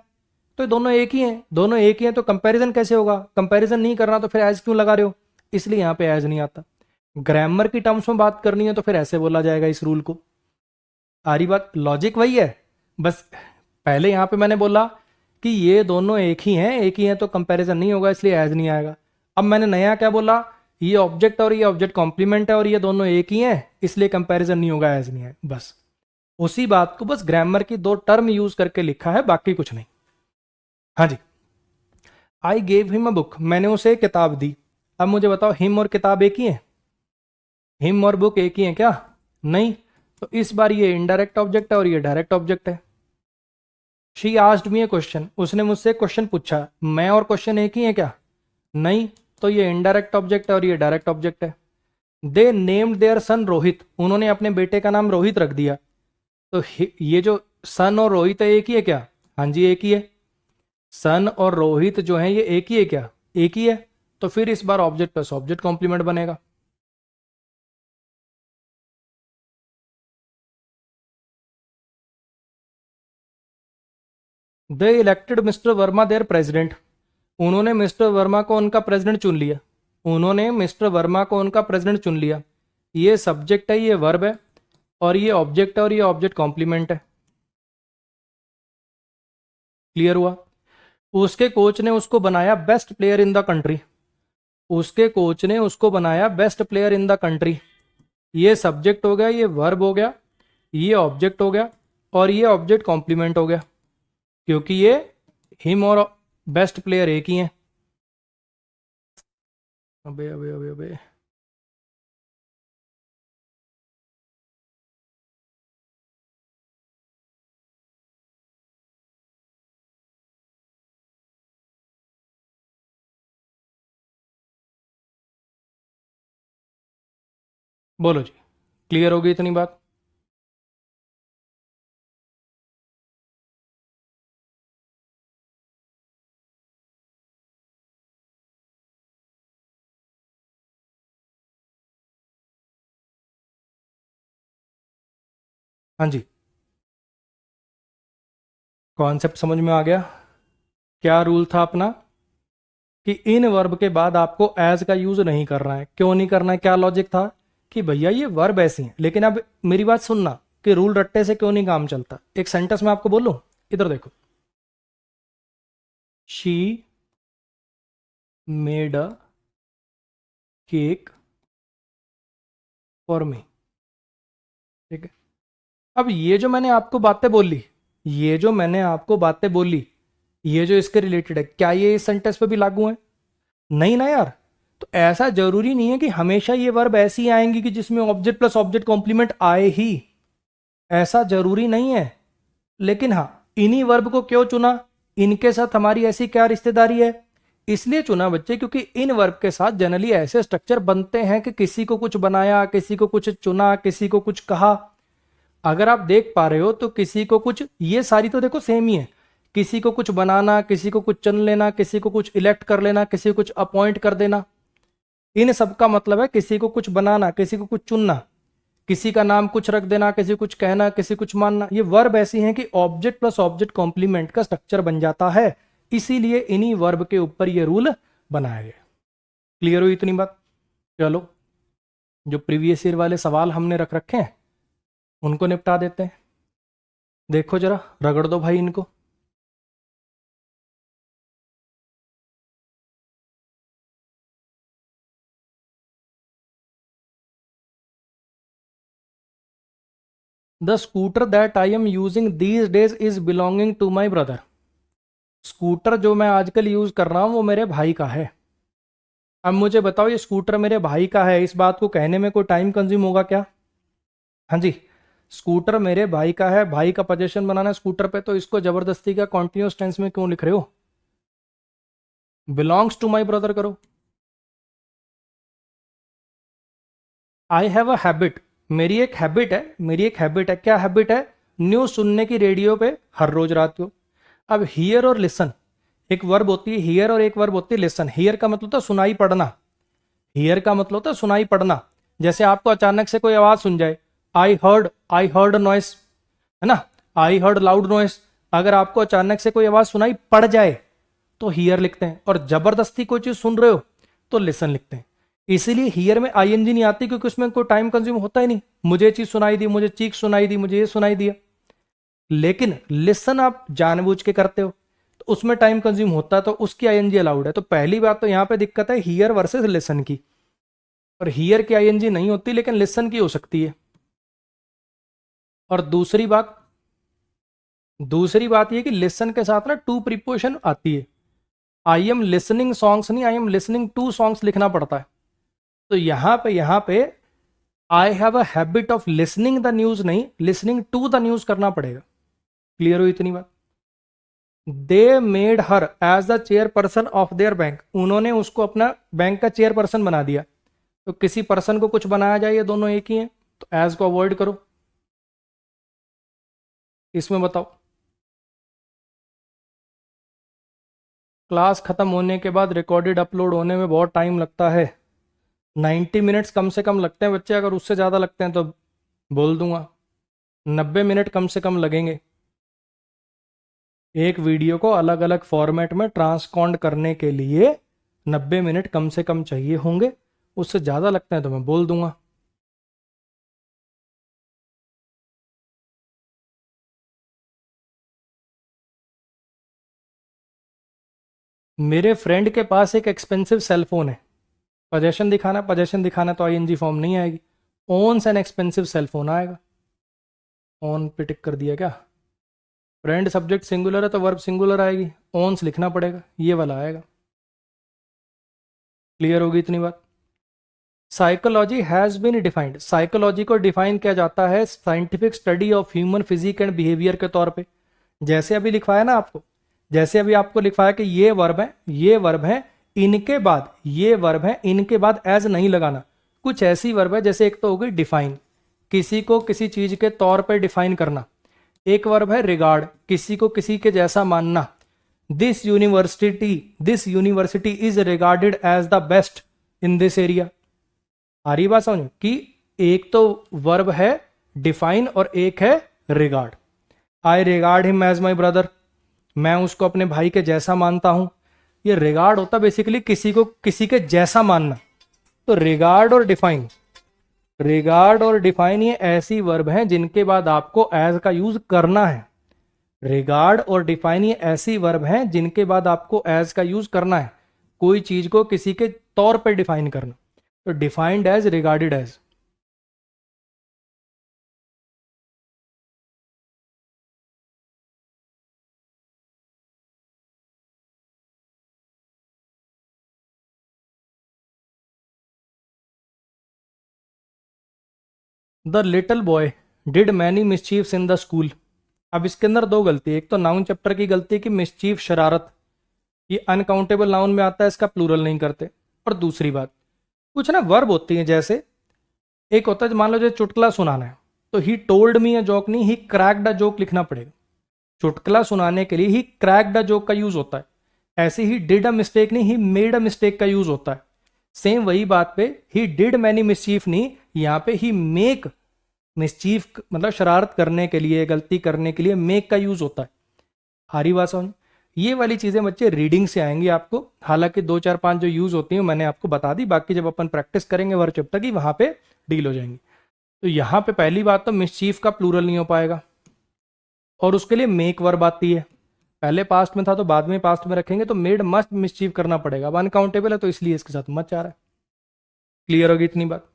तो ये दोनों एक ही हैं। दोनों एक ही हैं तो कंपैरिजन कैसे होगा? कंपैरिजन नहीं करना तो फिर एज क्यों लगा रहे हो? इसलिए यहाँ पे एज नहीं आता। ग्रामर की टर्म्स में बात करनी है तो फिर ऐसे बोला जाएगा इस रूल को। आ रही बात? लॉजिक वही है, बस पहले यहाँ पे मैंने बोला कि ये दोनों एक ही हैं, एक ही हैं तो कंपैरिजन नहीं होगा, इसलिए एज नहीं आएगा। अब मैंने नया क्या बोला? ये ऑब्जेक्ट और ये ऑब्जेक्ट कॉम्प्लीमेंट है और ये दोनों एक ही हैं, इसलिए कंपैरिजन नहीं होगा, एज नहीं है। बस उसी बात को बस ग्रामर की दो टर्म यूज करके लिखा है, बाकी कुछ नहीं। हाँ जी। I gave him a book, मैंने उसे एक किताब दी। अब मुझे बताओ, हिम और किताब एक ही है? हिम और बुक एक ही है क्या? नहीं। तो इस बार ये इनडायरेक्ट ऑब्जेक्ट है और ये डायरेक्ट ऑब्जेक्ट है। She asked me A question, उसने मुझसे क्वेश्चन पूछा। मैं और क्वेश्चन एक ही है क्या? नहीं। तो ये इनडायरेक्ट ऑब्जेक्ट है और ये डायरेक्ट ऑब्जेक्ट है। दे नेम्ड देयर सन रोहित, उन्होंने अपने बेटे का नाम रोहित रख दिया। तो ये जो सन और रोहित है एक ही है क्या? हाँ जी एक ही है। सन और रोहित जो है ये एक ही है क्या? एक ही है। तो फिर इस बार ऑब्जेक्ट प्लस ऑब्जेक्ट कॉम्प्लीमेंट बनेगा। They elected Mister Verma their president, उन्होंने मिस्टर वर्मा को उनका प्रेसिडेंट चुन लिया। उन्होंने मिस्टर वर्मा को उनका प्रेसिडेंट चुन लिया। ये सब्जेक्ट है, ये वर्ब है, और ये ऑब्जेक्ट है और ये ऑब्जेक्ट कॉम्प्लीमेंट है। क्लियर हुआ? उसके कोच ने उसको बनाया best player in the country, उसके कोच ने उसको बनाया best player in the country. ये सब्जेक्ट हो गया, ये वर्ब हो गया, ये ऑब्जेक्ट हो गया, और ये ऑब्जेक्ट कॉम्प्लीमेंट हो गया, क्योंकि ये हिम और बेस्ट प्लेयर एक ही हैं। अबे अबे अबे अबे, बोलो जी, क्लियर हो गई इतनी बात? हाँ जी, कॉन्सेप्ट समझ में आ गया? क्या रूल था अपना कि इन वर्ब के बाद आपको एज का यूज नहीं करना है। क्यों नहीं करना है? क्या लॉजिक था कि भैया ये वर्ब ऐसी हैं। लेकिन अब मेरी बात सुनना कि रूल रट्टे से क्यों नहीं काम चलता। एक सेंटेंस में आपको बोलूं, इधर देखो, she made a cake for me, ठीक है? अब ये जो मैंने आपको बातें बोली, ये जो मैंने आपको बातें बोली, ये जो इसके रिलेटेड है, क्या ये इस सेंटेंस पे भी लागू है? नहीं ना यार। तो ऐसा जरूरी नहीं है कि हमेशा ये वर्ब ऐसी आएंगी कि जिसमें ऑब्जेक्ट प्लस ऑब्जेक्ट कॉम्प्लीमेंट आए ही, ऐसा जरूरी नहीं है। लेकिन हाँ, इन्हीं वर्ब को क्यों चुना? इनके साथ हमारी ऐसी क्या रिश्तेदारी है? इसलिए चुना बच्चे क्योंकि इन वर्ब के साथ जनरली ऐसे स्ट्रक्चर बनते हैं कि किसी को कुछ बनाया, किसी को कुछ चुना, किसी को कुछ कहा। अगर आप देख पा रहे हो तो किसी को कुछ, ये सारी तो देखो सेम ही है, किसी को कुछ बनाना, किसी को कुछ चुन लेना, किसी को कुछ इलेक्ट कर लेना, किसी को कुछ अपॉइंट कर देना, इन सब का मतलब है किसी को कुछ बनाना, किसी को कुछ चुनना, किसी का नाम कुछ रख देना, किसी को कुछ कहना, किसी कुछ मानना। ये वर्ब ऐसी हैं कि ऑब्जेक्ट प्लस ऑब्जेक्ट कॉम्प्लीमेंट का स्ट्रक्चर बन जाता है, इसीलिए इन्हीं वर्ब के ऊपर ये रूल बनाया गया। क्लियर हुई इतनी बात? चलो, जो प्रीवियस ईयर वाले सवाल हमने रख रखे हैं उनको निपटा देते हैं। देखो जरा, रगड़ दो भाई इनको। The scooter that I am using these days is belonging to my brother. Scooter जो मैं आजकल यूज कर रहा हूं वो मेरे भाई का है। अब मुझे बताओ, ये स्कूटर मेरे भाई का है, इस बात को कहने में कोई टाइम कंज्यूम होगा क्या? हाँ जी, स्कूटर मेरे भाई का है, भाई का पोजीशन बनाना स्कूटर पे, तो इसको जबरदस्ती का कॉन्टिन्यूस टेंस में क्यों लिख रहे हो? बिलोंग्स टू माई ब्रदर करो। आई हैव अ हैबिट, मेरी एक हैबिट है, मेरी एक हैबिट है। क्या हैबिट है? न्यूज सुनने की रेडियो पे हर रोज रात को। अब हियर और लिसन, एक वर्ब होती है हियर और एक वर्ब होती है लिसन। हियर का मतलब होता है सुनाई पड़ना, हियर का मतलब होता है सुनाई पड़ना। जैसे आपको अचानक से कोई आवाज सुन जाए, आई हर्ड नॉइस, है ना, आई हर्ड लाउड नॉइस। अगर आपको अचानक से कोई आवाज सुनाई पड़ जाए तो हियर लिखते हैं, और जबरदस्ती कोई चीज सुन रहे हो तो लिसन लिखते हैं। इसीलिए हियर में आईएनजी नहीं आती, क्योंकि उसमें कोई टाइम कंज्यूम होता ही नहीं। मुझे चीज सुनाई दी, मुझे चीख सुनाई दी, मुझे ये सुनाई दिया। लेकिन लिसन आप जानबूझ के करते हो तो उसमें टाइम कंज्यूम होता है, तो उसकी आईएनजी अलाउड है। तो पहली बात तो यहां पे दिक्कत है हियर वर्सेस लिसन की, और हियर की आईएनजी नहीं होती लेकिन लिसन की हो सकती है। और दूसरी बात यह कि लिसन के साथ ना टू प्रीपोजिशन आती है। आई एम लिसनिंग सॉन्ग्स नहीं, I am listening to songs लिखना पड़ता है। तो यहां पे I have a habit of listening the news नहीं, लिसनिंग टू द न्यूज करना पड़ेगा। क्लियर हो इतनी बात? They made her as the chairperson of their bank, उन्होंने उसको अपना बैंक का चेयरपर्सन बना दिया। तो किसी पर्सन को कुछ बनाया जाए, ये दोनों एक ही हैं, तो एज को अवॉइड करो। इसमें बताओ, क्लास खत्म होने के बाद रिकॉर्डेड अपलोड होने में बहुत टाइम लगता है, 90 मिनट्स कम से कम लगते हैं बच्चे। अगर उससे ज़्यादा लगते हैं तो बोल दूंगा, 90 मिनट कम से कम लगेंगे। एक वीडियो को अलग अलग फॉर्मेट में ट्रांसकॉन्ड करने के लिए 90 मिनट कम से कम चाहिए होंगे। उससे ज़्यादा लगते हैं तो मैं बोल दूंगा। मेरे फ्रेंड के पास एक एक्सपेंसिव सेलफोन है, पोजेशन दिखाना, पोजेशन दिखाना तो आईएनजी फॉर्म नहीं आएगी, ओन्स एन एक्सपेंसिव सेलफोन आएगा। ऑन पे टिक कर दिया क्या? फ्रेंड सब्जेक्ट सिंगुलर है तो वर्ब सिंगुलर आएगी, ओन्स लिखना पड़ेगा, ये वाला आएगा। क्लियर होगी इतनी बात? Psychology has been defined, psychology को डिफाइन किया जाता है scientific study of human physique and behaviour के तौर पे। जैसे अभी लिखवाया ना आपको, जैसे अभी आपको लिखवाया कि ये वर्ब है, ये वर्ब है, इनके बाद ये वर्ब है, इनके बाद एज नहीं लगाना। कुछ ऐसी वर्ब है, जैसे एक तो हो गई डिफाइन, किसी को किसी चीज के तौर पे डिफाइन करना। एक वर्ब है रिगार्ड, किसी को किसी के जैसा मानना। This university is regarded as the best in this area. आ रही बात समझ कि एक तो वर्ब है डिफाइन और एक है regard. I regard him as my brother, मैं उसको अपने भाई के जैसा मानता हूं। ये रिगार्ड होता बेसिकली किसी को किसी के जैसा मानना। तो रिगार्ड और डिफाइन, रिगार्ड और डिफाइन ये ऐसी वर्ब हैं जिनके बाद आपको एज का यूज करना है। रिगार्ड और डिफाइन ये ऐसी वर्ब हैं जिनके बाद आपको एज का यूज करना है, कोई चीज को किसी के तौर पर डिफाइन करना। तो defined as, regarded as. The little boy did many मिसचीव्स इन द स्कूल। अब इसके अंदर दो गलती है, एक तो नाउन चैप्टर की गलती कि मिसचीव शरारत, ये अनकाउंटेबल नाउन में आता है, इसका प्लूरल नहीं करते। और दूसरी बात, कुछ ना वर्ब होती है, जैसे एक होता है मान लो जो चुटकुला सुनाना है, तो he told me a joke नहीं, ही क्रैक्ड अ जोक लिखना पड़ेगा। चुटकुला सुनाने के लिए ही क्रैक्ड अ जोक का यूज होता है। ऐसे ही डिड अ मिस्टेक नहीं, ही मेड अ मिस्टेक का यूज होता है। सेम वही बात पे ही डिड मैनी मिसचीफ नहीं, यहाँ पे ही मेक मिसचीफ मतलब शरारत करने के लिए, गलती करने के लिए मेक का यूज होता है। हारी बात समझ। ये वाली चीजें बच्चे रीडिंग से आएंगी आपको, हालांकि 2 4 5 जो यूज होती हैं मैंने आपको बता दी, बाकी जब अपन प्रैक्टिस करेंगे वर्ड चैप्टर की वहां पे डील हो जाएंगी। तो यहाँ पे पहली बात तो मिसचीफ का प्लूरल नहीं हो पाएगा, और उसके लिए मेक वर्ब आती है। पहले पास्ट में था तो बाद में पास्ट में रखेंगे, तो मेड मस्ट मिसचीव करना पड़ेगा। अब अनकाउंटेबल है तो इसलिए इसके साथ मच आ रहा है। क्लियर होगी इतनी बात।